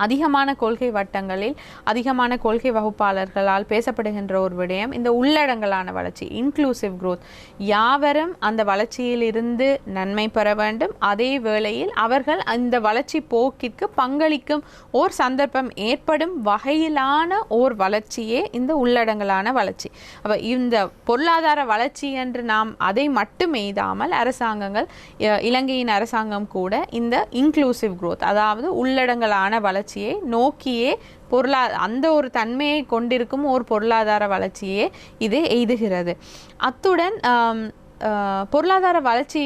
அதிகமான கொள்கை வட்டங்களில், அதிகமான கொள்கை வகுப்பாளர்களால் பேசப்படுகின்ற ஒரு விடயம் இந்த உள்ளடங்கலான வளர்ச்சி, இன்க்ளூசிவ் growth. யாவரும் அந்த வளர்ச்சியில் இருந்து நன்மை பெற வேண்டும், அதே வேளையில் அவர்கள் அந்த வளர்ச்சி போக்கிற்கு பங்களிக்கும் ஓர் சந்தர்ப்பம் ஏற்படும் வகையிலான ஓர் வளர்ச்சியே இந்த உள்ளடங்கலான வளர்ச்சி. அப்போ இந்த பொருளாதார வளர்ச்சி என்று நாம் அதை மட்டும் எய்தாமல் அரசாங்கங்கள், இலங்கையின் அரசாங்கம் கூட இந்த இன்க்ளூசிவ் growth, அதாவது உள்ளடங்கலான வளர்ச்சியை நோக்கியே அந்த ஒரு தன்மையை கொண்டிருக்கும் ஒரு பொருளாதார வளர்ச்சியே இது எய்துகிறது. அத்துடன் பொருளாதார வளர்ச்சி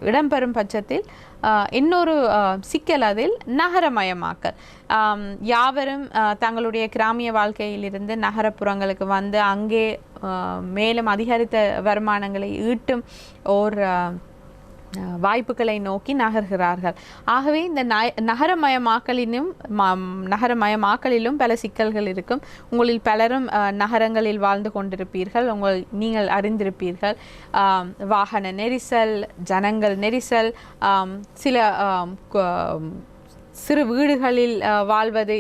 இடம்பெறும் பட்சத்தில் இன்னொரு சிக்கல் அதில் நகரமயமாக்கல். யாவரும் தங்களுடைய கிராமிய வாழ்க்கையிலிருந்து நகரப்புறங்களுக்கு வந்து அங்கே மேலும் அதிகரித்த வருமானங்களை ஈட்டும் ஓர் வாய்ப்புகளை நோக்கி நகர்கிறார்கள். ஆகவே இந்த நகரமயமாக்கலிலும் பல சிக்கல்கள் இருக்கும். உங்களில் பலரும் நகரங்களில் வாழ்ந்து கொண்டிருப்பீர்கள், நீங்கள் அறிந்திருப்பீர்கள். வாகன நெரிசல், ஜனங்கள் நெரிசல், சில சிறு வீடுகளில் வாழ்வது,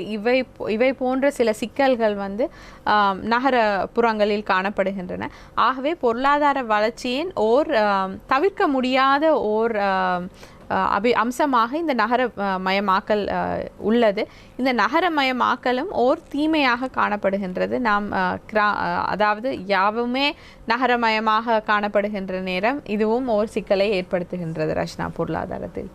இவை போன்ற சில சிக்கல்கள் நகரப்புறங்களில் காணப்படுகின்றன. ஆகவே பொருளாதார வளர்ச்சியின் தவிர்க்க முடியாத அம்சமாக இந்த நகரமயமாக்கல் உள்ளது. இந்த நகரமயமாக்கலும் ஓர் தீமையாக காணப்படுகின்றது. நாம் அதாவது யாவுமே நகரமயமாக காணப்படுகின்ற நேரம் இதுவும் ஓர் சிக்கலை ஏற்படுத்துகின்றது ரஷ்னா பொருளாதாரத்தில்.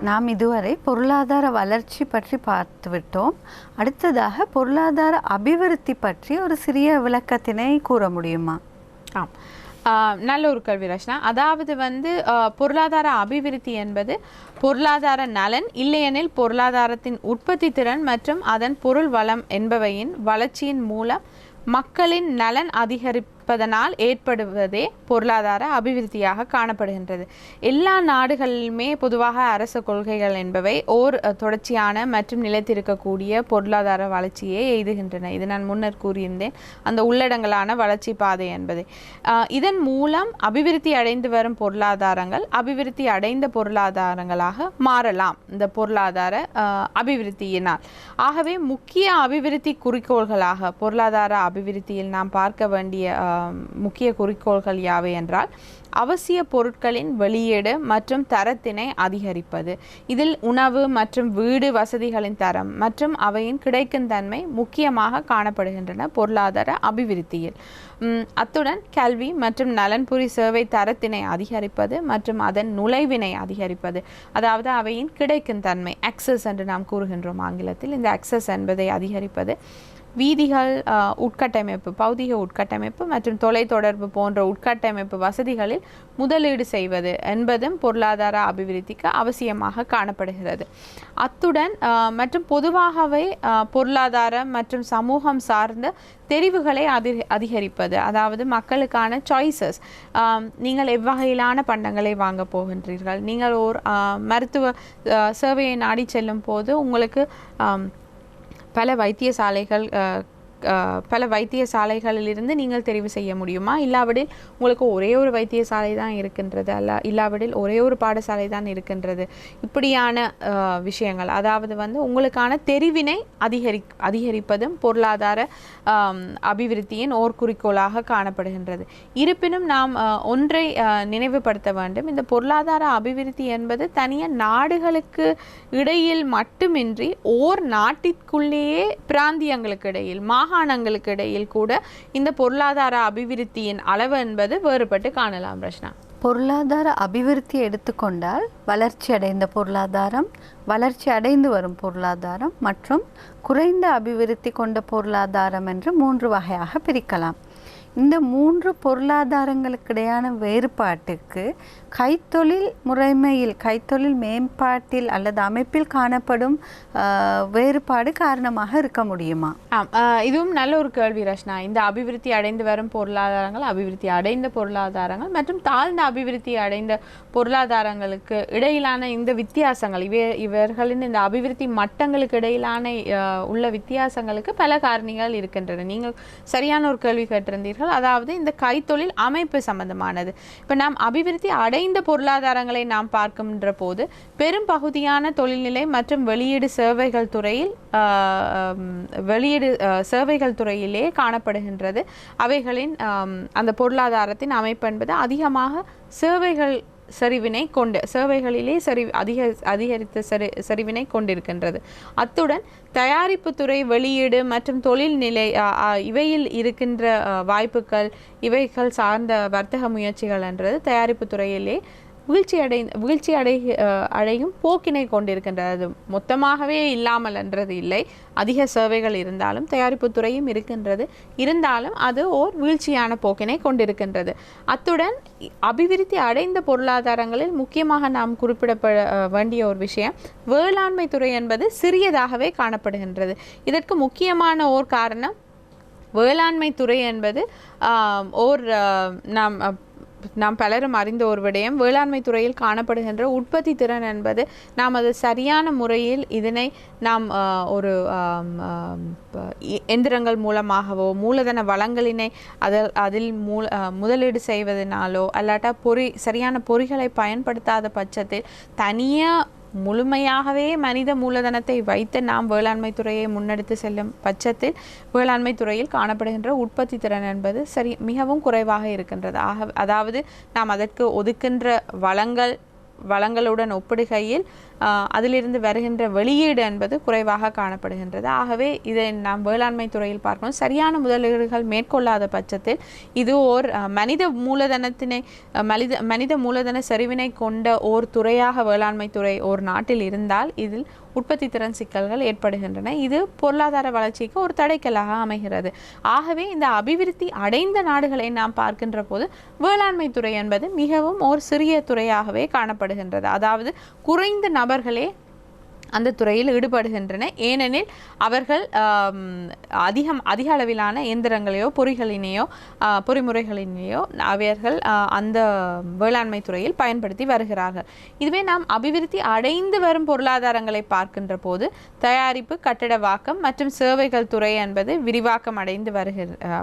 நாம் இதுவரை பொருளாதார வளர்ச்சி பற்றி பார்த்துவிட்டோம். அடுத்ததாக பொருளாதார அபிவிருத்தி பற்றி ஒரு சிறிய விளக்கத்தினை கூற முடியுமா? நல்ல ஒரு கேள்வி ரஷ்னா. அதாவது பொருளாதார அபிவிருத்தி என்பது பொருளாதார நலன் இல்லையெனில் பொருளாதாரத்தின் உற்பத்தி திறன் மற்றும் அதன் பொருள் வளம் என்பவையின் வளர்ச்சியின் மூலம் மக்களின் நலன் அதிகரிப்பதனால் ஏற்படுவதே பொருளாதார அபிவிருத்தியாக காணப்படுகின்றது. எல்லா நாடுகளிலுமே பொதுவாக அரச கொள்கைகள் என்பவை ஓர் தொடர்ச்சியான மற்றும் நிலைத்திருக்கக்கூடிய பொருளாதார வளர்ச்சியை எய்துகின்றன. இது நான் முன்னர் கூறியிருந்தேன், அந்த உள்ளடங்கலான வளர்ச்சி பாதை என்பதை. இதன் மூலம் அபிவிருத்தி அடைந்து வரும் பொருளாதாரங்கள் அபிவிருத்தி அடைந்த பொருளாதாரங்களாக மாறலாம் இந்த பொருளாதார அபிவிருத்தியினால். ஆகவே முக்கிய அபிவிருத்தி குறிக்கோள்களாக பொருளாதார அபிவிருத்தியில் நாம் பார்க்க வேண்டிய முக்கிய குறிக்கோள்கள் யாவை என்றால், அவசிய பொருட்களின் வெளியீடு மற்றும் தரத்தினை அதிகரிப்பது. இதில் உணவு மற்றும் வீடு வசதிகளின் தரம் மற்றும் அவையின் கிடைக்கும் தன்மை முக்கியமாக காணப்படுகின்றன பொருளாதார அபிவிருத்தியில். அத்துடன் கல்வி மற்றும் நலன்புரி சேவை தரத்தினை அதிகரிப்பது மற்றும் அதன் நுழைவினை அதிகரிப்பது. அதாவது அவையின் கிடைக்கும் தன்மை, அக்சஸ் என்று நாம் கூறுகின்றோம் ஆங்கிலத்தில். இந்த அக்சஸ் என்பதை அதிகரிப்பது. வீதிகள் உட்கட்டமைப்பு, பௌதிக உட்கட்டமைப்பு மற்றும் தொலைத்தொடர்பு போன்ற உட்கட்டமைப்பு வசதிகளில் முதலீடு செய்வது என்பதும் பொருளாதார அபிவிருத்திக்கு அவசியமாக காணப்படுகிறது. அத்துடன் மற்றும் பொதுவாகவே பொருளாதாரம் மற்றும் சமூகம் சார்ந்த தெரிவுகளை அதிகரிப்பது. அதாவது மக்களுக்கான சாய்ஸஸ், நீங்கள் எவ்வகையிலான பண்டங்களை வாங்க போகின்றீர்கள், நீங்கள் ஒரு மருத்துவ சேவையை நாடி செல்லும் போது உங்களுக்கு பல வைத்தியசாலைகளிலிருந்து நீங்கள் தெரிவு செய்ய முடியுமா? இல்லாவிடில் உங்களுக்கு ஒரே ஒரு வைத்தியசாலை தான் இருக்கின்றது, இல்லாவிடில் ஒரே ஒரு பாடசாலை தான் இருக்கின்றது. இப்படியான விஷயங்கள், அதாவது உங்களுக்கான தெரிவினை அதிகரிப்பதும் பொருளாதார அபிவிருத்தியின் ஓர் குறிக்கோளாக காணப்படுகின்றது. இருப்பினும் நாம் ஒன்றை நினைவுபடுத்த வேண்டும். இந்த பொருளாதார அபிவிருத்தி என்பது தனிய நாடுகளுக்கு இடையில் மட்டுமின்றி ஓர் நாட்டிற்குள்ளேயே பிராந்தியங்களுக்கு இடையில், மாகாணங்களுக்கு இடையில் கூட இந்த பொருளாதார அபிவிருத்தியின் அளவு என்பது வேறுபட்டு காணலாம். ரஷ்னா, பொருளாதார அபிவிருத்தி எடுத்துக்கொண்டால் வளர்ச்சி அடைந்த பொருளாதாரம், வளர்ச்சி அடைந்து வரும் பொருளாதாரம் மற்றும் குறைந்த அபிவிருத்தி கொண்ட பொருளாதாரம் என்று 3 வகையாக பிரிக்கலாம். இந்த 3 பொருளாதாரங்களுக்கிடையான வேறுபாட்டுக்கு கைத்தொழில் முறைமையில், கைத்தொழில் மேம்பாட்டில் அல்லது அமைப்பில் காணப்படும் வேறுபாடு காரணமாக இருக்க முடியுமா? இதுவும் நல்ல ஒரு கேள்வி ரஷ்னா. இந்த அபிவிருத்தி அடைந்து வரும் பொருளாதாரங்கள், அபிவிருத்தி அடைந்த பொருளாதாரங்கள் மற்றும் தாழ்ந்த அபிவிருத்தி அடைந்த பொருளாதாரங்களுக்கு இடையிலான இந்த வித்தியாசங்கள், இவர்களின் இந்த அபிவிருத்தி மட்டங்களுக்கு இடையிலான உள்ள வித்தியாசங்களுக்கு பல காரணிகள் இருக்கின்றன. நீங்கள் சரியான ஒரு கேள்வி கேட்டிருந்தீர்கள். அதாவது இந்த கைத்தொழில் அமைப்பு சம்பந்தமானது. இப்போ நாம் அபிவிருத்தி அடைந்த பொருளாதாரங்களை நாம் பார்க்கின்ற போது பெரும் பகுதியான தொழில்நிலை மற்றும் வெளியீடு சேவைகள் துறையிலே காணப்படுகின்றது. அவைகளின் அந்த பொருளாதாரத்தின் அமைப்பு என்பது அதிகமாக சேவைகளிலே அதிகரித்த சரிவினை கொண்டிருக்கின்றது. அத்துடன் தயாரிப்பு துறை, வெளியீடு மற்றும் தொழில்நிலை இவையில் இருக்கின்ற வாய்ப்புகள், இவைகள் சார்ந்த வர்த்தக முயற்சிகள் என்றது தயாரிப்பு துறையிலே வீழ்ச்சி அடையும் போக்கினை கொண்டிருக்கின்றது. மொத்தமாகவே இல்லாமல் என்றது இல்லை, அதிக சேவைகள் இருந்தாலும் தயாரிப்பு துறையும் இருக்கின்றது, இருந்தாலும் அது ஓர் வீழ்ச்சியான போக்கினை கொண்டிருக்கின்றது. அத்துடன் அபிவிருத்தி அடைந்த பொருளாதாரங்களில் முக்கியமாக நாம் குறிப்பிட வேண்டிய ஒரு விஷயம், வேளாண்மை துறை என்பது சிறியதாகவே காணப்படுகின்றது. இதற்கு முக்கியமான ஓர் காரணம், வேளாண்மை துறை என்பது நாம் பலரும் அறிந்த ஒரு விடயம். வேளாண்மை துறையில் காணப்படுகின்ற உற்பத்தி திறன் என்பது நாம் அது சரியான முறையில் இதனை நாம் ஒரு எந்திரங்கள் மூலமாகவோ மூலதன வளங்களினை அதில் முதலீடு செய்வதனாலோ அல்லாட்டா சரியான பொறிகளை பயன்படுத்தாத பட்சத்தில் முழுமையாகவே மனித மூலதனத்தை வைத்து நாம் வேளாண்மை துறையை முன்னெடுத்து செல்லும் பட்சத்தில் வேளாண்மை துறையில் காணப்படுகின்ற உற்பத்தி திறன் என்பது மிகவும் குறைவாக இருக்கின்றது. அதாவது நாம் அதற்கு ஒதுக்கின்ற வளங்களுடன் ஒப்பிடுகையில் அதிலிருந்து வருகின்ற வெளியீடு என்பது குறைவாக காணப்படுகின்றது. ஆகவே இதை நாம் வேளாண்மை துறையில் பார்க்கணும். சரியான முதலீடுகள் மேற்கொள்ளாத பட்சத்தில் இது ஓர் மனித மூலதன செறிவினை கொண்ட ஓர் துறையாக வேளாண்மை துறை ஒரு நாட்டில் இருந்தால் இதில் உற்பத்தி திறன் சிக்கல்கள் ஏற்படுகின்றன. இது பொருளாதார வளர்ச்சிக்கு ஒரு தடைக்கல்லாக அமைகிறது. ஆகவே இந்த அபிவிருத்தி அடைந்த நாடுகளை நாம் பார்க்கின்ற போது வேளாண்மை துறை என்பது மிகவும் ஒரு சிறிய துறையாகவே காணப்படுகின்றது. அதாவது குறைந்த நபர்களே அந்த துறையில் ஈடுபடுகின்றன. ஏனெனில் அவர்கள் அதிக அளவிலான இயந்திரங்களையோ பொறிமுறைகளினையோ அவர்கள் அந்த வேளாண்மை துறையில் பயன்படுத்தி வருகிறார்கள். இதுவே நாம் அபிவிருத்தி அடைந்து வரும் பொருளாதாரங்களை பார்க்கின்ற போது தயாரிப்பு, கட்டிடவாக்கம் மற்றும் சேவைகள் துறை என்பது விரிவாக்கம் அடைந்து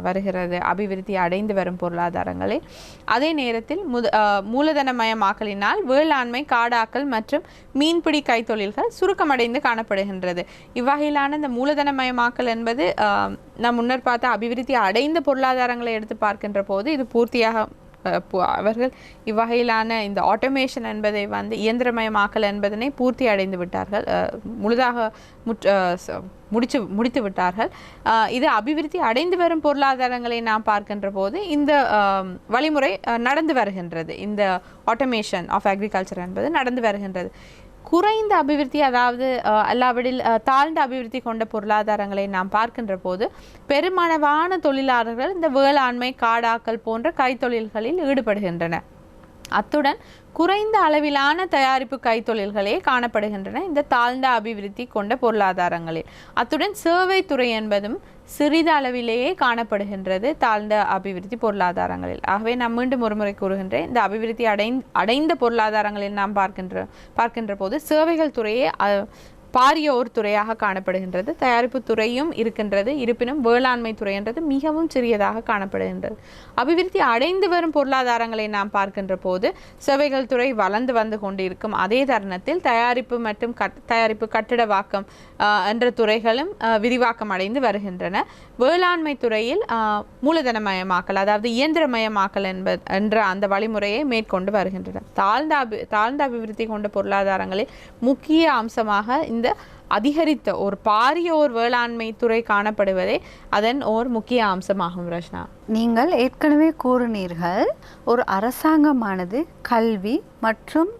வருகிறது அபிவிருத்தி அடைந்து வரும் பொருளாதாரங்களில். அதே நேரத்தில் மூலதனமயமாக்கலினால் வேளாண்மை, காடாக்கல் மற்றும் மீன்பிடி கைத்தொழில்கள் சுருக்கமடைந்து காணப்படுகின்றது. இவ்வகையிலான இந்த மூலதனமயமாக்கல் என்பது நாம் முன்னர் பார்த்த அபிவிருத்தி அடைந்த பொருளாதாரங்களை எடுத்து பார்க்கின்ற போது இது பூர்த்தியாக அவர்கள் இவ்வகையிலான இந்த ஆட்டோமேஷன் என்பதை இயந்திரமயமாக்கல் என்பதனை பூர்த்தி அடைந்து விட்டார்கள், முழுதாக முடித்து விட்டார்கள். இது அபிவிருத்தி அடைந்து வரும் பொருளாதாரங்களை நாம் பார்க்கின்ற போது இந்த வழிமுறை நடந்து வருகின்றது. இந்த ஆட்டோமேஷன் ஆஃப் அக்ரிகல்ச்சர் என்பது நடந்து வருகின்றது. குறைந்த அபிவிருத்தி, அதாவது அல்லாவிடில் தாழ்ந்த அபிவிருத்தி கொண்ட பொருளாதாரங்களை நாம் பார்க்கின்ற போது பெருமளவான தொழிலாளர்கள் இந்த வேளாண்மை, காடாக்கல் போன்ற கைத்தொழில்களில் ஈடுபடுகின்றனர். அத்துடன் குறைந்த அளவிலான தயாரிப்பு கைத்தொழில்களே காணப்படுகின்றன இந்த தாழ்ந்த அபிவிருத்தி கொண்ட பொருளாதாரங்களில். அத்துடன் சேவைத்துறை என்பதும் சிறிது அளவிலேயே காணப்படுகின்றது தாழ்ந்த அபிவிருத்தி பொருளாதாரங்களில். ஆகவே நான் மீண்டும் ஒருமுறை கூறுகின்றேன், இந்த அபிவிருத்தி அடைந்த பொருளாதாரங்களில் நாம் பார்க்கின்ற போது சேவைகள் துறையே பாரிய ஒரு துறையாக காணப்படுகின்றது. தயாரிப்பு துறையும் இருக்கின்றது, இருப்பினும் வேளாண்மை துறை என்றது மிகவும் சிறியதாக காணப்படுகின்றது. அபிவிருத்தி அடைந்து வரும் பொருளாதாரங்களை நாம் பார்க்கின்ற போது சேவைகள் துறை வளர்ந்து வந்து கொண்டிருக்கும் அதே தருணத்தில் தயாரிப்பு மற்றும் கட்டிடவாக்கம் என்ற துறைகளும் விரிவாக்கம் அடைந்து வருகின்றன. வேளாண்மை துறையில் மூலதனமயமாக்கல், அதாவது இயந்திரமயமாக்கல் என்ற அந்த வழிமுறையை மேற்கொண்டு வருகின்றன. தாழ்ந்த அபிவிருத்தி கொண்ட பொருளாதாரங்களில் முக்கிய அம்சமாக இந்த அதிகரித்த ஒரு பாரிய ஒரு வேளாண்மை துறை காணப்படுவதே அதன் ஒரு முக்கிய அம்சமாகும். ரஷ்னா, நீங்கள் ஏற்கனவே கூறினீர்கள், ஒரு அரசாங்கமானது கல்வி மற்றும்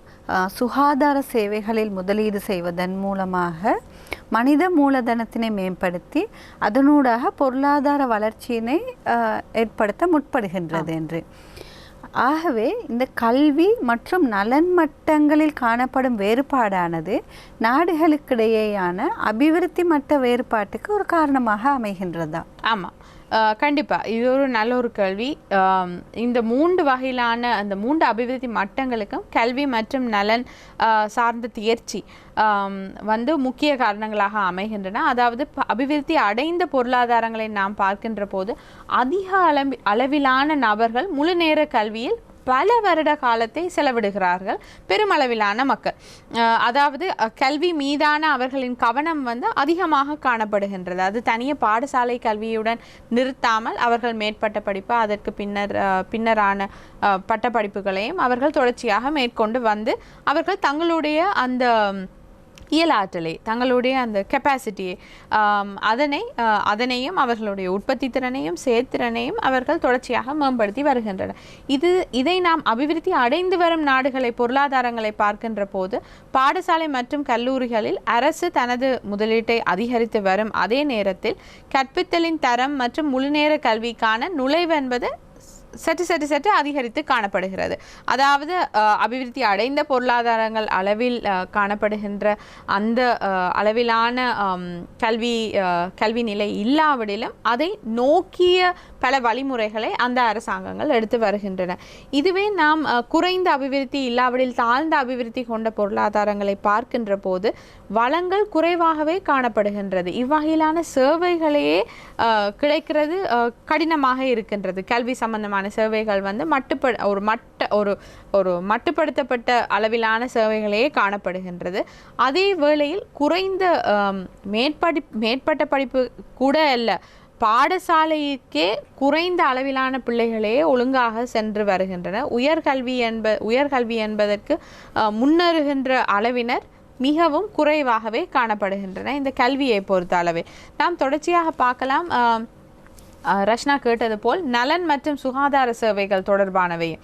சுகாதார சேவைகளில் முதலீடு செய்வதன் மூலமாக மனித மூலதனத்தினை மேம்படுத்தி அதனூடாக பொருளாதார வளர்ச்சியினை ஏற்படுத்த முற்படுகின்றது என்று. ஆகவே இந்த கல்வி மற்றும் நலன் மட்டங்களில் காணப்படும் வேறுபாடானது நாடுகளுக்கிடையேயான அபிவிருத்தி மட்ட வேறுபாட்டுக்கு ஒரு காரணமாக அமைகின்றதா? ஆமாம், கண்டிப்பாக இது ஒரு நல்ல ஒரு கேள்வி. இந்த 3 வகையிலான அந்த 3 அபிவிருத்தி மட்டங்களுக்கும் கல்வி மற்றும் நலன் சார்ந்த தேர்ச்சி முக்கிய காரணங்களாக அமைகின்றன. அதாவது அபிவிருத்தி அடைந்த பொருளாதாரங்களை நாம் பார்க்கின்ற போது அதிக அளவிலான நபர்கள் முழு நேர கல்வியில் பல வருட காலத்தை செலவிடுகிறார்கள். பெருமளவிலான மக்கள், அதாவது கல்வி மீதான அவர்களின் கவனம் அதிகமாக காணப்படுகின்றது. அது தனியே பாடசாலை கல்வியுடன் நிறுத்தாமல் அவர்கள் மேற்பட்ட படிப்பு, அதற்கு பின்னரான பட்டப்படிப்புகளையும் அவர்கள் தொடர்ச்சியாக மேற்கொண்டு அவர்கள் தங்களுடைய அந்த இயலாற்றலை, தங்களுடைய அந்த கெப்பாசிட்டியை அதனையும் அவர்களுடைய உற்பத்தி திறனையும் செயற்திறனையும் அவர்கள் தொடர்ச்சியாக மேம்படுத்தி வருகின்றனர். இதை நாம் அபிவிருத்தி அடைந்து வரும் நாடுகளை பொருளாதாரங்களை பார்க்கின்ற போது பாடசாலை மற்றும் கல்லூரிகளில் அரசு தனது முதலீட்டை அதிகரித்து வரும் அதே நேரத்தில் கற்பித்தலின் தரம் மற்றும் முழுநேர கல்விக்கான நுழைவு என்பது சற்று அதிகரித்து காணப்படுகிறது. அதாவது அபிவிருத்தி அடைந்த பொருளாதாரங்கள் அளவில் காணப்படுகின்ற அந்த அளவிலான கல்வி நிலை இல்லாவிடிலும் அதை நோக்கிய பல வழிமுறைகளை அந்த அரசாங்கங்கள் எடுத்து வருகின்றன. இதுவே நாம் குறைந்த அபிவிருத்தி இல்லாவிடில் தாழ்ந்த அபிவிருத்தி கொண்ட பொருளாதாரங்களை பார்க்கின்ற போது வளங்கள் குறைவாகவே காணப்படுகின்றது. இவ்வகையிலான சேவைகளையே கிடைக்கிறது கடினமாக இருக்கின்றது. கல்வி சம்பந்தமான சேவைகள் வந்து ஒரு மட்டுப்படுத்தப்பட்ட அளவிலான சேவைகளையே காணப்படுகின்றது. அதே வேளையில் குறைந்த மேற்பட்ட படிப்பு கூட அல்ல, பாடசாலைக்கே குறைந்த அளவிலான பிள்ளைகளே ஒழுங்காக சென்று வருகின்றன. உயர்கல்வி என்பதற்கு முன்னேறுகின்ற அளவினர் மிகவும் குறைவாகவே காணப்படுகின்றன இந்த கல்வியை பொறுத்த அளவே. நாம் தொடர்ச்சியாக பார்க்கலாம். ரஷ்னா கேட்டது போல் நலன் மற்றும் சுகாதார சேவைகள் தொடர்பானவையும்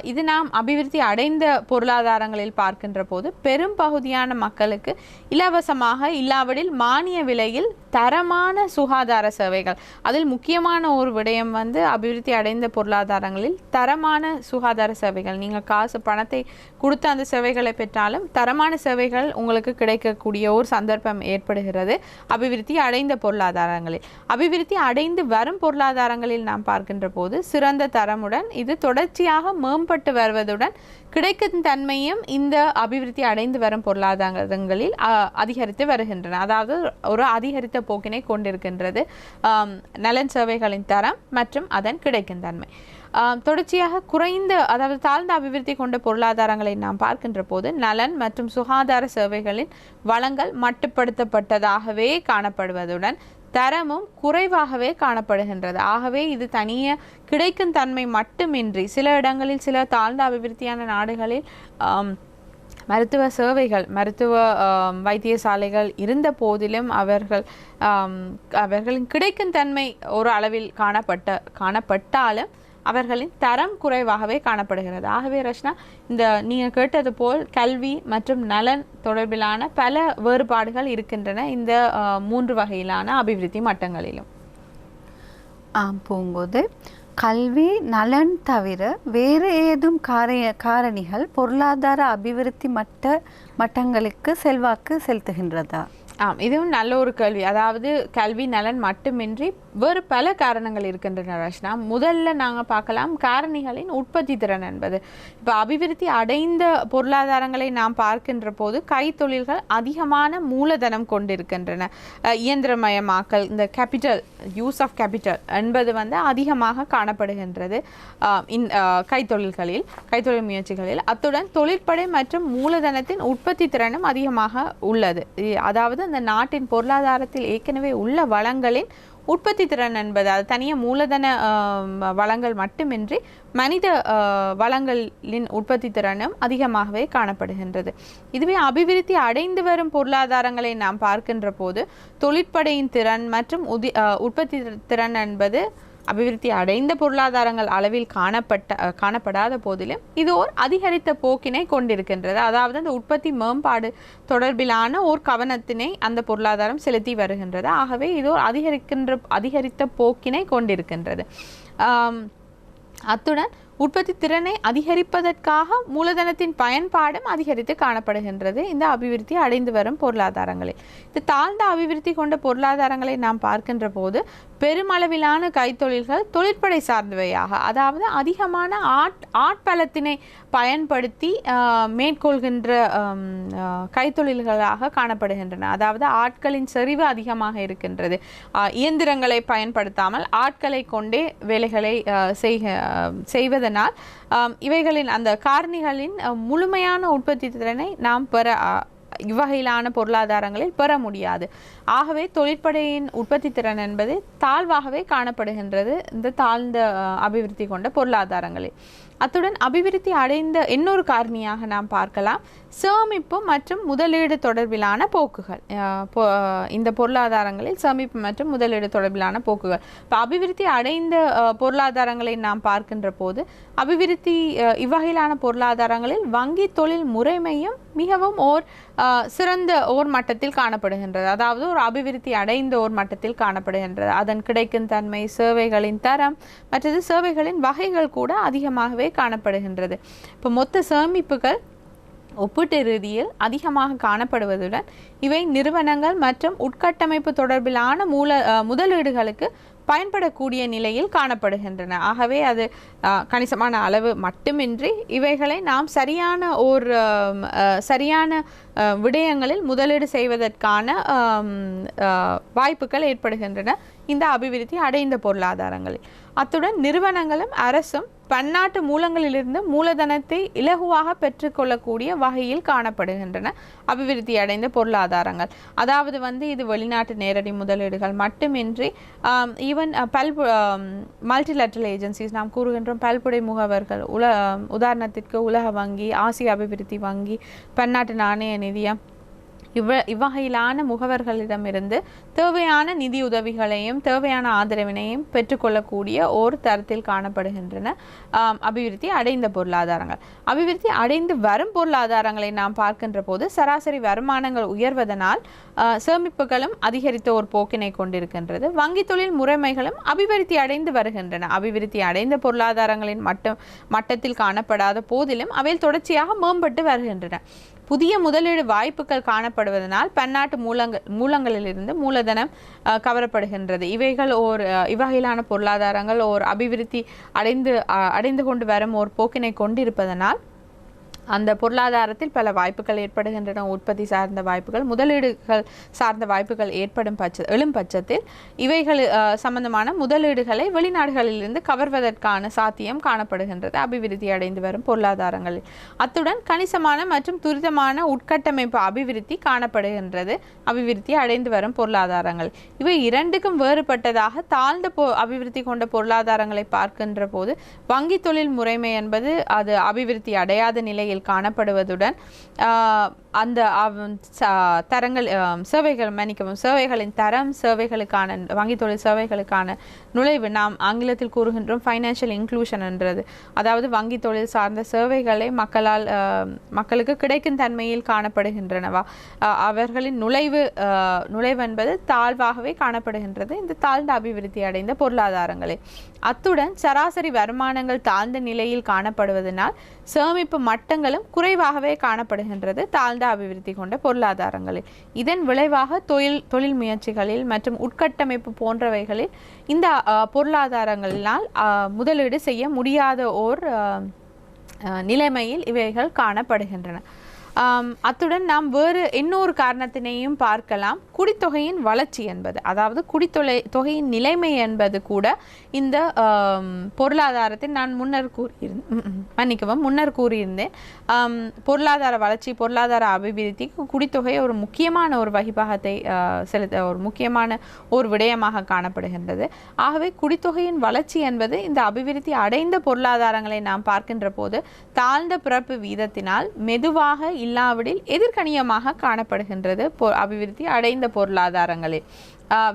இது நாம் அபிவிருத்தி அடைந்த பொருளாதாரங்களில் பார்க்கின்ற போது பெரும் பகுதியான மக்களுக்கு இலவசமாக இல்லாவிடில் மானிய விலையில் தரமான சுகாதார சேவைகள், அதில் முக்கியமான ஒரு விடயம் வந்து அபிவிருத்தி அடைந்த பொருளாதாரங்களில் தரமான சுகாதார சேவைகள். நீங்கள் பணத்தை கொடுத்து அந்த சேவைகளை பெற்றாலும் தரமான சேவைகள் உங்களுக்கு கிடைக்கக்கூடிய ஒரு சந்தர்ப்பம் ஏற்படுகிறது அபிவிருத்தி அடைந்த பொருளாதாரங்களில். அபிவிருத்தி அடைந்து வரும் பொருளாதாரங்களில் நாம் பார்க்கின்ற போது சிறந்த தரமுடன் இது தொடர்ச்சியாக மேம்பட்டு வருவதுடன் கிடைக்கும் தன்மையும் இந்த அபிவிருத்தி அடைந்து வரும் பொருளாதாரங்களில் அதிகரித்து வருகின்றன. அதாவது ஒரு அதிகரித்த போக்கினை கொண்டிருக்கின்றது நலன் சேவைகளின் தரம் மற்றும் அதன் கிடைக்கும் தன்மை. தொடர்ச்சியாக குறைந்த அதாவது தாழ்ந்த அபிவிருத்தி கொண்ட பொருளாதாரங்களை நாம் பார்க்கின்ற போது நலன் மற்றும் சுகாதார சேவைகளின் வளங்கள் மட்டுப்படுத்தப்பட்டதாகவே காணப்படுவதுடன் தரமும் குறைவாகவே காணப்படுகின்றது. ஆகவே இது தனியே கிடைக்கும் தன்மை மட்டுமின்றி சில இடங்களில் சில தாழ்ந்த அபிவிருத்தியான நாடுகளில் மருத்துவ சேவைகள் மருத்துவ வைத்தியசாலைகள் இருந்த போதிலும் அவர்களின் கிடைக்கும் தன்மை ஒரு அளவில் காணப்பட்டாலும் அவர்களின் தரம் குறைவாகவே காணப்படுகிறது. ஆகவே ரஷ்னா, இந்த நீங்கள் கேட்டது போல் கல்வி மற்றும் நலன் தொடர்பிலான பல வேறுபாடுகள் இருக்கின்றன இந்த 3 வகையிலான அபிவிருத்தி மட்டங்களிலும். பூங்கோது, கல்வி நலன் தவிர வேறு ஏதும் காரணிகள் பொருளாதார அபிவிருத்தி மட்டங்களுக்கு செல்வாக்கு செலுத்துகின்றதா? இதுவும் நல்ல ஒரு கேள்வி. அதாவது கல்வி நலன் மட்டுமின்றி வேறு பல காரணங்கள் இருக்கின்றன ரஷ்னா. முதல்ல நாங்கள் பார்க்கலாம் காரணிகளின் உற்பத்தி திறன் என்பது. இப்போ அபிவிருத்தி அடைந்த பொருளாதாரங்களை நாம் பார்க்கின்ற போது கைத்தொழில்கள் அதிகமான மூலதனம் கொண்டிருக்கின்றன. இயந்திரமயமாக்கல், இந்த கேபிட்டல் யூஸ் ஆஃப் கேபிட்டல் என்பது வந்து அதிகமாக காணப்படுகின்றது கைத்தொழில் முயற்சிகளில். அத்துடன் தொழிற்படை மற்றும் மூலதனத்தின் உற்பத்தி திறனும் அதிகமாக உள்ளது. அதாவது அந்த நாட்டின் பொருளாதாரத்தில் ஏற்கனவே உள்ள வளங்களின் உற்பத்தி திறன் என்பது அது தனியாக மூலதன வளங்கள் மட்டுமின்றி மனித வளங்களின் உற்பத்தி திறனும் அதிகமாகவே காணப்படுகின்றது. இதுவே அபிவிருத்தி அடைந்து வரும் பொருளாதாரங்களை நாம் பார்க்கின்ற போது தொழிற்படையின் திறன் மற்றும் உற்பத்தி திறன் என்பது அபிவிருத்தி அடைந்த பொருளாதாரங்கள் அளவில் காணப்படாத போதிலும் இது ஓர் அதிகரித்த போக்கினை கொண்டிருக்கின்றது. அதாவது அந்த உற்பத்தி மேம்பாடு தொடர்பிலான ஓர் கவனத்தினை அந்த பொருளாதாரம் செலுத்தி வருகின்றது. ஆகவே இது ஒரு அதிகரித்த போக்கினை கொண்டிருக்கின்றது. அத்துடன் உற்பத்தி திறனை அதிகரிப்பதற்காக மூலதனத்தின் பயன்பாடும் அதிகரித்து காணப்படுகின்றது இந்த அபிவிருத்தி அடைந்து வரும் பொருளாதாரங்களில். இந்த தாழ்ந்த அபிவிருத்தி கொண்ட பொருளாதாரங்களை நாம் பார்க்கின்ற போது பெருமளவிலான கைத்தொழில்கள் தொழிற்படை சார்ந்தவையாக, அதாவது அதிகமான ஆட்பலத்தினை பயன்படுத்தி மேற்கொள்கின்ற கைத்தொழில்களாக காணப்படுகின்றன. அதாவது ஆட்களின் செறிவு அதிகமாக இருக்கின்றது. இயந்திரங்களை பயன்படுத்தாமல் ஆட்களை கொண்டே வேலைகளை செய்வதனால் இவைகளின் அந்த காரணிகளின் முழுமையான உற்பத்தி திறனை நாம் இவ்வகையிலான பொருளாதாரங்களில் பெற முடியாது. ஆகவே தொழிற்படையின் உற்பத்தி திறன் என்பது தாழ்வாகவே காணப்படுகின்றது இந்த தாழ்ந்த அபிவிருத்தி கொண்ட பொருளாதாரங்களில். அத்துடன் அபிவிருத்தி அடைந்த இன்னொரு காரணியாக நாம் பார்க்கலாம் சேமிப்பு மற்றும் முதலீடு தொடர்பிலான போக்குகள். இந்த பொருளாதாரங்களில் சேமிப்பு மற்றும் முதலீடு தொடர்பிலான போக்குகள். இப்போ அபிவிருத்தி அடைந்த பொருளாதாரங்களை நாம் பார்க்கின்ற போது அபிவிருத்தி இவ்வகையிலான பொருளாதாரங்களில் வங்கி தொழில் முறைமையும் மிகவும் சிறந்த மட்டத்தில் காணப்படுகின்றது. அதாவது ஒரு அபிவிருத்தி அடைந்த மட்டத்தில் காணப்படுகின்றது. அதன் கிடைக்கும் தன்மை, சேவைகளின் தரம் மற்றது சேவைகளின் வகைகள் கூட அதிகமாகவே காணப்படுகின்றது. இப்போ மொத்த சேமிப்புகள் ஒப்பீட்டு ரீதியில் அதிகமாக காணப்படுவதுடன் இவை நிறுவனங்கள் மற்றும் உட்கட்டமைப்பு தொடர்பிலான முதலீடுகளுக்கு பயன்படக்கூடிய நிலையில் காணப்படுகின்றன. ஆகவே அது கணிசமான அளவு மட்டுமின்றி இவைகளை நாம் சரியான விடயங்களில் முதலீடு செய்வதற்கான வாய்ப்புகள் ஏற்படுகின்றன இந்த அபிவிருத்தி அடைந்த பொருளாதாரங்களில். அத்துடன் நிறுவனங்களும் அரசும் பன்னாட்டு மூலங்களிலிருந்து மூலதனத்தை இலகுவாக பெற்றுக்கொள்ளக்கூடிய வகையில் காணப்படுகின்றன அபிவிருத்தி அடைந்த பொருளாதாரங்கள். அதாவது இது வெளிநாட்டு நேரடி முதலீடுகள் மட்டுமின்றி ஈவன் மல்டிலேட்டரல் ஏஜென்சிஸ் நாம் கூறுகின்றோம், பல்புடை முகவர்கள், உதாரணத்திற்கு உலக வங்கி, ஆசிய அபிவிருத்தி வங்கி, பன்னாட்டு நாணய நிதியம், இவ்வகையிலான முகவர்களிடமிருந்து தேவையான நிதி உதவிகளையும் தேவையான ஆதரவினையும் பெற்றுக்கொள்ளக்கூடிய ஒரு தரத்தில் காணப்படுகின்றன அபிவிருத்தி அடைந்த பொருளாதாரங்கள். அபிவிருத்தி அடைந்து வரும் பொருளாதாரங்களை நாம் பார்க்கின்ற போது சராசரி வருமானங்கள் உயர்வதனால் சேமிப்புகளும் அதிகரித்த ஒரு போக்கினை கொண்டிருக்கின்றது. வங்கி தொழில் முறைமைகளும் அபிவிருத்தி அடைந்து வருகின்றன. அபிவிருத்தி அடைந்த பொருளாதாரங்களின் மட்டத்தில் காணப்படாத போதிலும் அவை தொடர்ச்சியாக மேம்பட்டு வருகின்றன. புதிய முதலீடு வாய்ப்புகள் காணப்படுவதனால் பன்னாட்டு மூலங்களிலிருந்து மூலதனம் கவரப்படுகின்றது. இவ்வகையிலான பொருளாதாரங்கள் அபிவிருத்தி அடைந்து கொண்டு வரும் ஒரு போக்கினை கொண்டிருப்பதனால் அந்த பொருளாதாரத்தில் பல வாய்ப்புகள் ஏற்படுகின்றன. உற்பத்தி சார்ந்த வாய்ப்புகள், முதலீடுகள் சார்ந்த வாய்ப்புகள் எழும் பட்சத்தில் இவைகள் சம்பந்தமான முதலீடுகளை வெளிநாடுகளிலிருந்து கவர்வதற்கான சாத்தியம் காணப்படுகின்றது அபிவிருத்தி அடைந்து வரும் பொருளாதாரங்களில். அத்துடன் கணிசமான மற்றும் துரிதமான உட்கட்டமைப்பு அபிவிருத்தி காணப்படுகின்றது அபிவிருத்தி அடைந்து வரும் பொருளாதாரங்கள். இவை இரண்டுக்கும் வேறுபட்டதாக தாழ்ந்த அபிவிருத்தி கொண்ட பொருளாதாரங்களை பார்க்கின்ற போது வங்கி தொழில் முறைமை என்பது அது அபிவிருத்தி அடையாத நிலையில் காணப்படுவதுடன் அந்த தரங்கள் சேவைகளின் தரம், சேவைகளுக்கான வங்கி தொழில் சேவைகளுக்கான நுழைவு, நாம் ஆங்கிலத்தில் கூறுகின்றோம் ஃபைனான்சியல் இன்க்ளூஷன் என்றது. அதாவது வங்கி தொழில் சார்ந்த சேவைகளை மக்களுக்கு கிடைக்கும் தன்மையில் காணப்படுகின்றனவா, அவர்களின் நுழைவு என்பது தாழ்வாகவே காணப்படுகின்றது இந்த தாழ்ந்த அபிவிருத்தி அடைந்த பொருளாதாரங்களே. அத்துடன் சராசரி வருமானங்கள் தாழ்ந்த நிலையில் காணப்படுவதனால் சேமிப்பு மட்டங்களும் குறைவாகவே காணப்படுகின்றது தாழ்ந்த அபிவிருத்தி கொண்ட பொருளாதாரங்களில். இதன் விளைவாக தொழில் முயற்சிகளில் மற்றும் உட்கட்டமைப்பு போன்றவைகளில் இந்த பொருளாதாரங்களினால் முதலீடு செய்ய முடியாத ஓர் நிலைமையில் இவைகள் காணப்படுகின்றன. அத்துடன் நாம் வேறு இன்னொரு காரணத்தினையும் பார்க்கலாம். குடித்தொகையின் வளர்ச்சி என்பது, அதாவது குடித்தொகையின் நிலைமை என்பது கூட இந்த பொருளாதாரத்தில் நான் முன்னர் கூறியிருந்தேன். பொருளாதார வளர்ச்சி, பொருளாதார அபிவிருத்திக்கு குடித்தொகை ஒரு முக்கியமான ஒரு வகிபாகத்தை செலுத்த ஒரு முக்கியமான ஒரு விடயமாக காணப்படுகின்றது. ஆகவே குடித்தொகையின் வளர்ச்சி என்பது இந்த அபிவிருத்தி அடைந்த பொருளாதாரங்களை நாம் பார்க்கின்ற போது தாழ்ந்த பிறப்பு வீதத்தினால் மெதுவாக இல்லாவிடில் எதிர்கணியமாக காணப்படுகின்றது அபிவிருத்தி அடைந்த பொருளாதாரங்களில்.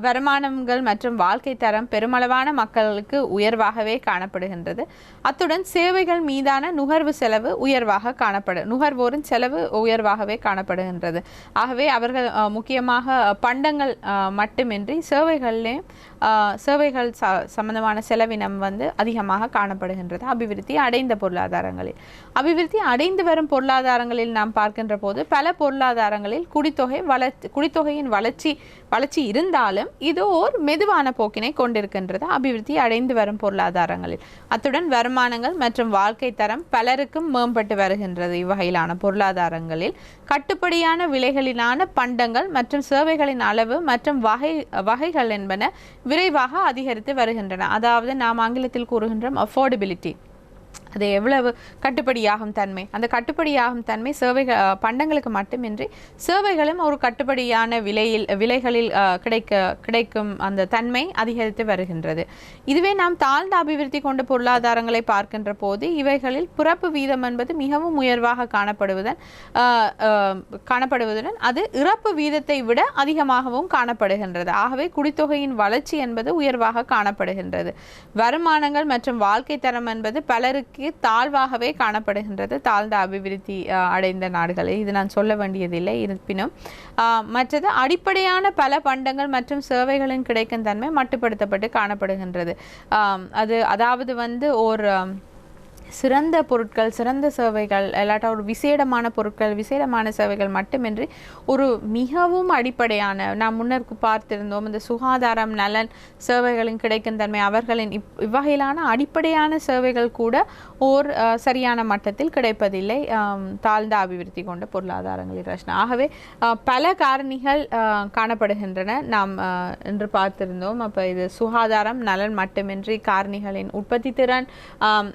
வருமானங்கள் மற்றும் வாழ்க்கை தரம் பெருமளவான மக்களுக்கு உயர்வாகவே காணப்படுகின்றது. அத்துடன் சேவைகள் மீதான நுகர்வோரின் செலவு உயர்வாகவே காணப்படுகின்றது. ஆகவே அவர்கள் முக்கியமாக பண்டங்கள் மட்டுமின்றி சேவைகள் சம்பந்தமான செலவினம் அதிகமாக காணப்படுகின்றது அபிவிருத்தி அடைந்த பொருளாதாரங்களில். அபிவிருத்தி அடைந்து வரும் பொருளாதாரங்களில் நாம் பார்க்கின்ற போது பல பொருளாதாரங்களில் குடித்தொகையின் வளர்ச்சி இருந்தாலும் இது ஒரு மெதுவான போக்கினை கொண்டிருக்கின்றது அபிவிருத்தி அடைந்து வரும் பொருளாதாரங்களில். அத்துடன் வருமானங்கள் மற்றும் வாழ்க்கை தரம் பலருக்கும் மேம்பட்டு வருகின்றது. இவ்வகையிலான பொருளாதாரங்களில் கட்டுப்படியான விலைகளிலான பண்டங்கள் மற்றும் சேவைகளின் அளவு மற்றும் வகைகள் என்பன விரைவாக அதிகரித்து வருகின்றன. அதாவது நாம் ஆங்கிலத்தில் கூறுகின்றோம் அஃபோர்டபிலிட்டி, அது எவ்வளவு கட்டுப்படியாகும் தன்மை, அந்த கட்டுப்படியாகும் தன்மை பண்டங்களுக்கு மட்டுமின்றி சேவைகளும் ஒரு கட்டுப்படியான விலைகளில் கிடைக்கும் அந்த தன்மை அதிகரித்து வருகின்றது. இதுவே நாம் தாழ்ந்த அபிவிருத்தி கொண்ட பொருளாதாரங்களை பார்க்கின்ற போது இவைகளில் பிறப்பு வீதம் என்பது மிகவும் உயர்வாக காணப்படுவதுடன் அது இறப்பு வீதத்தை விட அதிகமாகவும் காணப்படுகின்றது. ஆகவே குடித்தொகையின் வளர்ச்சி என்பது உயர்வாக காணப்படுகின்றது. வருமானங்கள் மற்றும் வாழ்க்கை தரம் என்பது பலருக்கு தாழ்வாகவே காணப்படுகின்றது தாழ்ந்த அபிவிருத்தி அடைந்த நாடுகளில். இது நான் சொல்ல வேண்டியதில்லை. இருப்பினும் மற்றது அடிப்படையான பல பண்டங்கள் மற்றும் சேவைகளின் கிடைக்கும் தன்மை மட்டுப்படுத்தப்பட்டு காணப்படுகின்றது. அதாவது ஒரு சிறந்த பொருட்கள், சிறந்த சேவைகள், இல்லாட்டா ஒரு விசேடமான பொருட்கள், விசேடமான சேவைகள் மட்டுமின்றி ஒரு மிகவும் அடிப்படையான, நாம் முன்னருக்கு பார்த்திருந்தோம் இந்த சுகாதாரம், நலன், சேவைகளின் கிடைக்கும் தன்மை, அவர்களின் இவ்வகையிலான அடிப்படையான சேவைகள் கூட ஓர் சரியான மட்டத்தில் கிடைப்பதில்லை தாழ்ந்த அபிவிருத்தி கொண்ட பொருளாதாரங்களில் ரஷ்னா. ஆகவே பல காரணிகள் காணப்படுகின்றன நாம் என்று பார்த்திருந்தோம். அப்போ இது சுகாதாரம், நலன் மட்டுமின்றி காரணிகளின் உற்பத்தி திறன்,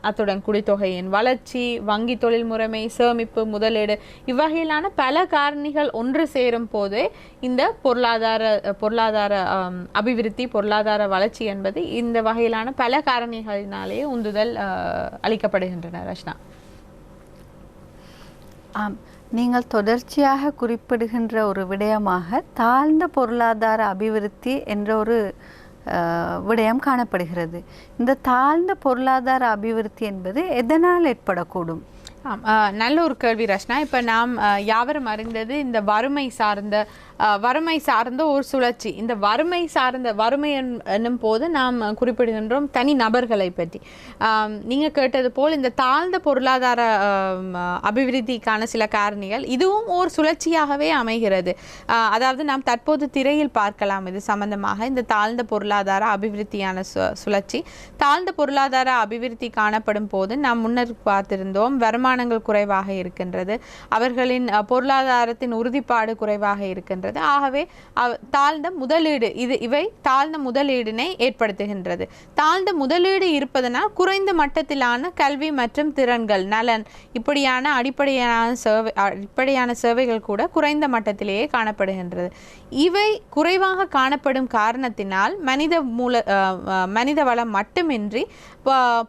அத்துடன் தொகையின் வளர்ச்சி, வங்கி தொழில் முறைமை, சேமிப்பு, முதலீடு, இவ்வகையிலான பல காரணிகள் ஒன்று சேரும் போதே இந்த பொருளாதார அபிவிருத்தி, பொருளாதார வளர்ச்சி என்பது இந்த வகையிலான பல காரணிகளினாலேயே உந்துதல் அளிக்கப்படுகின்றன ரஷ்னா. நீங்கள் தொடர்ச்சியாக குறிப்பிடுகின்ற ஒரு விடயமாக தாழ்ந்த பொருளாதார அபிவிருத்தி என்ற ஒரு விடயம் காணப்படுகிறது. இந்த தாழ்ந்த பொருளாதார அபிவிருத்தி என்பது எதனால் ஏற்படக்கூடும்? நல்ல ஒரு கேள்வி ரஷ்னா. இப்போ நாம் யாவரும் அறிந்தது இந்த வறுமை சார்ந்த ஒரு சுழற்சி. இந்த வறுமை என்னும் போது நாம் குறிப்பிடுகின்றோம் தனி நபர்களை பற்றி. நீங்கள் கேட்டது போல் இந்த தாழ்ந்த பொருளாதார அபிவிருத்திக்கான சில காரணிகள் இதுவும் ஒரு சுழற்சியாகவே அமைகிறது. அதாவது நாம் தற்போது திரையில் பார்க்கலாம் இது சம்பந்தமாக. இந்த தாழ்ந்த பொருளாதார அபிவிருத்தியான சுழற்சி, தாழ்ந்த பொருளாதார அபிவிருத்தி காணப்படும் போது நாம் முன்னர் பார்த்திருந்தோம் வருமானங்கள் குறைவாக இருக்கின்றது, அவர்களின் பொருளாதாரத்தின் உறுதிப்பாடு குறைவாக இருக்கின்றது. ஆகவே தாழ்ந்த முதலீடு, இவை தாழ்ந்த முதலீடினை ஏற்படுத்துகின்றது. தாழ்ந்த முதலீடு இருப்பதனால் குறைந்த மட்டத்திலான கல்வி மற்றும் திறன்கள், நலன், இப்படியான அடிப்படையான சேவைகள் கூட குறைந்த மட்டத்திலேயே காணப்படுகின்றது. இவை குறைவாக காணப்படும் காரணத்தினால் மனித வளம் மட்டுமின்றி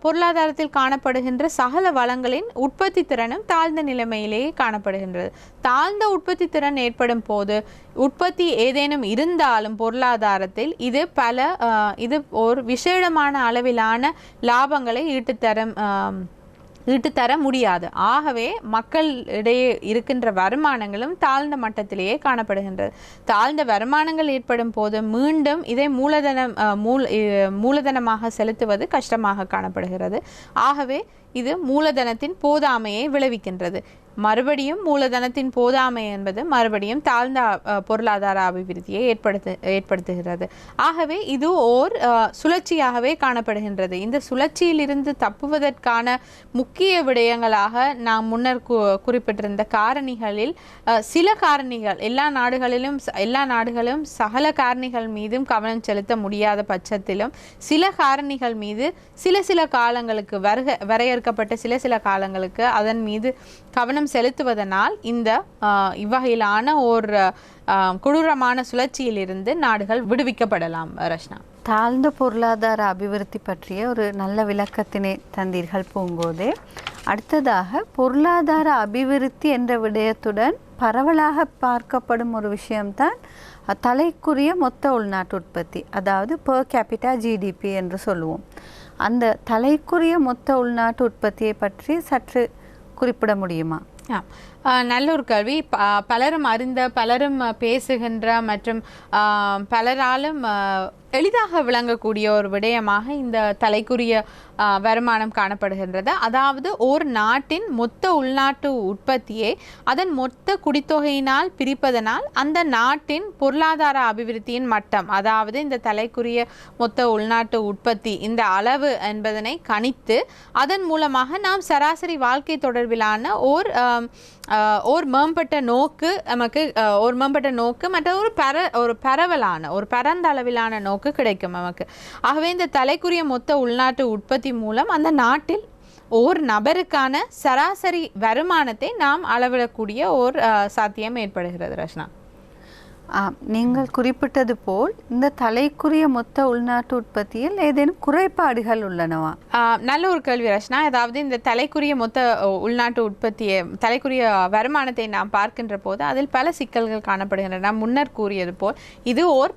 பொருளாதாரத்தில் காணப்படுகின்ற சகல வளங்களின் உற்பத்தி திறனும் தாழ்ந்த நிலைமையிலேயே காணப்படுகின்றது. தாழ்ந்த உற்பத்தி திறன் ஏற்படும் போது உற்பத்தி ஏதேனும் இருந்தாலும் பொருளாதாரத்தில் இது ஒரு விசேடமான அளவிலான லாபங்களை ஈட்டுத்தர முடியாது. ஆகவே மக்கள் இடையே இருக்கின்ற வருமானங்களும் தாழ்ந்த மட்டத்திலேயே காணப்படுகின்றது. தாழ்ந்த வருமானங்கள் ஏற்படும் போது மீண்டும் இதை மூலதனமாக செலுத்துவது கஷ்டமாக காணப்படுகிறது. ஆகவே இது மூலதனத்தின் போதாமையை விளைவிக்கின்றது. மறுபடியும் மூலதனத்தின் போதாமை என்பது மறுபடியும் தாழ்ந்த பொருளாதார அபிவிருத்தியை ஏற்படுத்துகிறது. ஆகவே இது ஓர் சுழற்சியாகவே காணப்படுகின்றது. இந்த சுழற்சியிலிருந்து தப்புவதற்கான முக்கிய விடயங்களாக நாம் முன்னர் குறிப்பிட்டிருந்த காரணிகளில் சில காரணிகள், எல்லா நாடுகளும் சகல காரணிகள் மீதும் கவனம் செலுத்த முடியாத பட்சத்திலும் சில காரணிகள் மீது சில காலங்களுக்கு வரையறுக்கப்பட்ட சில காலங்களுக்கு அதன் மீது கவனம் செலுத்துவதனால் இந்த இவ்வகையிலான ஒரு கொடூரமான சுழற்சியிலிருந்து நாடுகள் விடுவிக்கப்படலாம் ரஷ்னா. தாழ்ந்த பொருளாதார அபிவிருத்தி பற்றிய ஒரு நல்ல விளக்கத்தினை தந்தீர்கள் பூங்கோதே. அடுத்ததாக பொருளாதார அபிவிருத்தி என்ற விடயத்துடன் பரவலாக பார்க்கப்படும் ஒரு விஷயம்தான் தலைக்குரிய மொத்த உள்நாட்டு உற்பத்தி, அதாவது பெர் கேபிட்டா ஜிடிபி என்று சொல்லுவோம். அந்த தலைக்குரிய மொத்த உள்நாட்டு உற்பத்தியை பற்றி சற்று குறிப்பிட முடியுமா? நல்ல ஒரு கேள்வி. பலரும் பேசுகின்ற மற்றும் பலராலும் எளிதாக விளங்கக்கூடிய ஒரு விடயமாக இந்த தலைக்குரிய வருமானம் காணப்படுகின்றது. அதாவது ஒரு நாட்டின் மொத்த உள்நாட்டு உற்பத்தியை அதன் மொத்த குடித்தொகையினால் பிரிப்பதனால் அந்த நாட்டின் பொருளாதார அபிவிருத்தியின் மட்டம், அதாவது இந்த தலைக்குரிய மொத்த உள்நாட்டு உற்பத்தி இந்த அளவு என்பதனை கணித்து அதன் மூலமாக நாம் சராசரி வாழ்க்கை தொடர்பிலான ஒரு மேம்பட்ட நோக்கு நமக்கு மற்ற ஒரு பரவலான ஒரு பரந்த அளவிலான நோக்கு கிடைக்கும் நமக்கு. ஆகவே இந்த தலைக்குரிய மொத்த உள்நாட்டு உற்பத்தி மூலம் அந்த நாட்டில் ஒரு நபருக்கான சராசரி வருமானத்தை நாம் அளவிடக்கூடிய ஒரு சாத்தியம் ஏற்படுகிறது ரஷ்னா. நீங்கள் குறிப்பிட்டது போல் இந்த தலைக்குரிய மொத்த உள்நாட்டு உற்பத்தியில் ஏதேனும் குறைபாடுகள் உள்ளனவா? நல்ல ஒரு கேள்வி ரஷ்னா. அதாவது இந்த தலைக்குரிய மொத்த உள்நாட்டு உற்பத்தியை, தலைக்குரிய வருமானத்தை நாம் பார்க்கின்ற போது அதில் பல சிக்கல்கள் காணப்படுகின்றன. நாம் முன்னர் கூறியது போல் இது ஓர்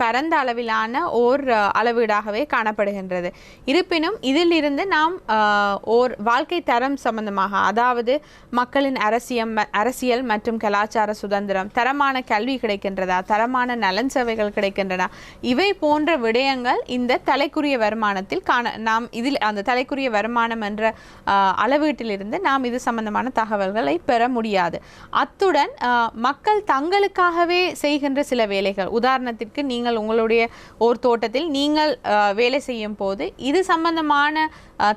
பரந்த அளவிலான ஓர் அளவீடாகவே காணப்படுகின்றது. இருப்பினும் இதிலிருந்து நாம் ஓர் வாழ்க்கை தரம் சம்பந்தமாக, அதாவது மக்களின் அரசியல் மற்றும் கலாச்சார சுதந்திரம், தரமான கல்வி கிடைக்கின்றதா, தரமான நலன் சேவைகள் கிடைக்கின்றன, இவை போன்ற விடயங்கள் இந்த தலைக்குரிய வருமானத்தில் நாம் இதில் அந்த தலைக்குரிய வருமானம் என்ற அளவீட்டிலிருந்து நாம் இது சம்பந்தமான தகவல்களை பெற முடியாது. அத்துடன் மக்கள் தங்களுக்காகவே செய்கின்ற சில வேலைகள், உதாரணத்திற்கு நீங்கள் உங்களுடைய ஒரு தோட்டத்தில் நீங்கள் வேலை செய்யும் போது இது சம்பந்தமான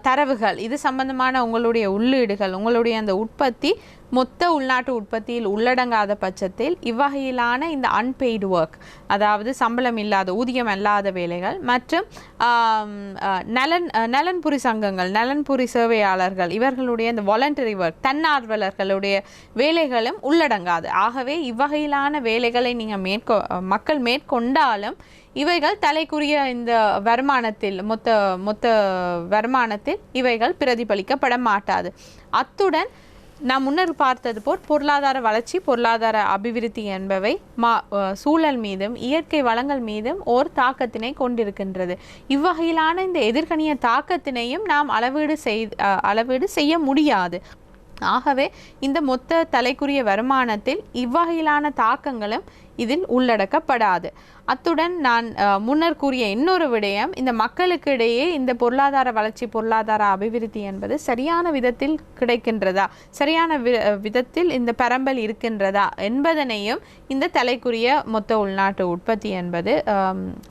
தரவுகள், இது சம்பந்தமான உங்களுடைய உள்ளீடுகள், உங்களுடைய அந்த உற்பத்தி மொத்த உள்நாட்டு உற்பத்தியில் உள்ளடங்காத பட்சத்தில் இவ்வகையிலான இந்த அன்பெய்டு ஒர்க், அதாவது சம்பளம் இல்லாத ஊதியம் அல்லாத வேலைகள் மற்றும் நலன்புரி சங்கங்கள், நலன்புரி சேவையாளர்கள், இவர்களுடைய இந்த வாலண்டரி ஒர்க், தன்னார்வலர்களுடைய வேலைகளும் உள்ளடங்காது. ஆகவே இவ்வகையிலான வேலைகளை நீங்கள் மக்கள் மேற்கொண்டாலும் இவைகள் தலைக்குரிய இந்த வருமானத்தில் மொத்த வருமானத்தில் இவைகள் பிரதிபலிக்கப்பட மாட்டாது. அத்துடன் நாம் முன்னர் பார்த்தது போல் பொருளாதார வளர்ச்சி, பொருளாதார அபிவிருத்தி என்பவை சூழல் மீதும் இயற்கை வளங்கள் மீதும் ஓர் தாக்கத்தினை கொண்டிருக்கின்றது. இவ்வகையிலான இந்த எதிர்கணிய தாக்கத்தினையும் நாம் அளவீடு செய்ய முடியாது. ஆகவே இந்த மொத்த தலைக்குரிய வருமானத்தில் இவ்வகையிலான தாக்கங்களும் இதில் உள்ளடக்கப்படாது. அத்துடன் நான் முன்னர் கூறிய இன்னொரு விடயம், இந்த மக்களுக்கு இடையே இந்த பொருளாதார வளர்ச்சி, பொருளாதார அபிவிருத்தி என்பது சரியான விதத்தில் கிடைக்கின்றதா, சரியான விதத்தில் இந்த பரம்பல் இருக்கின்றதா என்பதனையும் இந்த தலைக்குரிய மொத்த உள்நாட்டு உற்பத்தி என்பது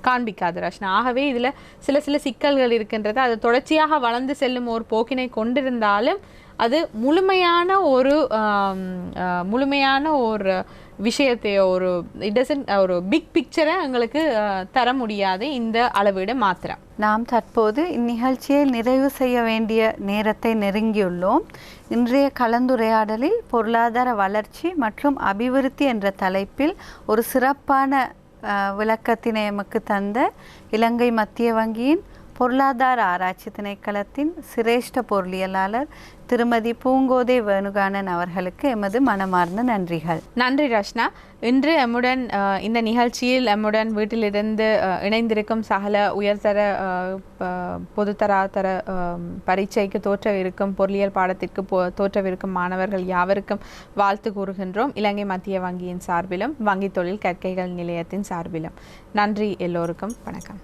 காண்பிக்காது ரஷ்னா. ஆகவே இதில் சில சிக்கல்கள் இருக்கின்றது. அது தொடர்ச்சியாக வளர்ந்து செல்லும் ஒரு போக்கினை கொண்டிருந்தாலும் அது முழுமையான ஒரு விஷயத்தையோ ஒரு பிக் பிக்சரை எங்களுக்கு தர முடியாது இந்த அளவீடு மாத்திரம். நாம் தற்போது இந்நிகழ்ச்சியை நிறைவு செய்ய வேண்டிய நேரத்தை நெருங்கியுள்ளோம். இன்றைய கலந்துரையாடலில் பொருளாதார வளர்ச்சி மற்றும் அபிவிருத்தி என்ற தலைப்பில் ஒரு சிறப்பான விளக்கத்தினை எமக்கு தந்த இலங்கை மத்திய வங்கியின் பொருளாதார ஆராய்ச்சி திணைக்களத்தின் சிரேஷ்ட பொருளியலாளர் திருமதி பூங்கோதை வேணுகானன் அவர்களுக்கு எமது மனமார்ந்த நன்றிகள். நன்றி ரஷ்னா. இன்று எம்முடன் இந்த நிகழ்ச்சியில் எம்முடன் வீட்டிலிருந்து இணைந்திருக்கும் சகல உயர்தர பொதுத்தராதர பரீட்சைக்கு தோற்றவிருக்கும் பொருளியல் பாடத்திற்கு தோற்றவிருக்கும் மாணவர்கள் யாவருக்கும் வாழ்த்து கூறுகின்றோம். இலங்கை மத்திய வங்கியின் சார்பிலும் வங்கி தொழில் கற்கைகள் நிலையத்தின் சார்பிலும் நன்றி. எல்லோருக்கும் வணக்கம்.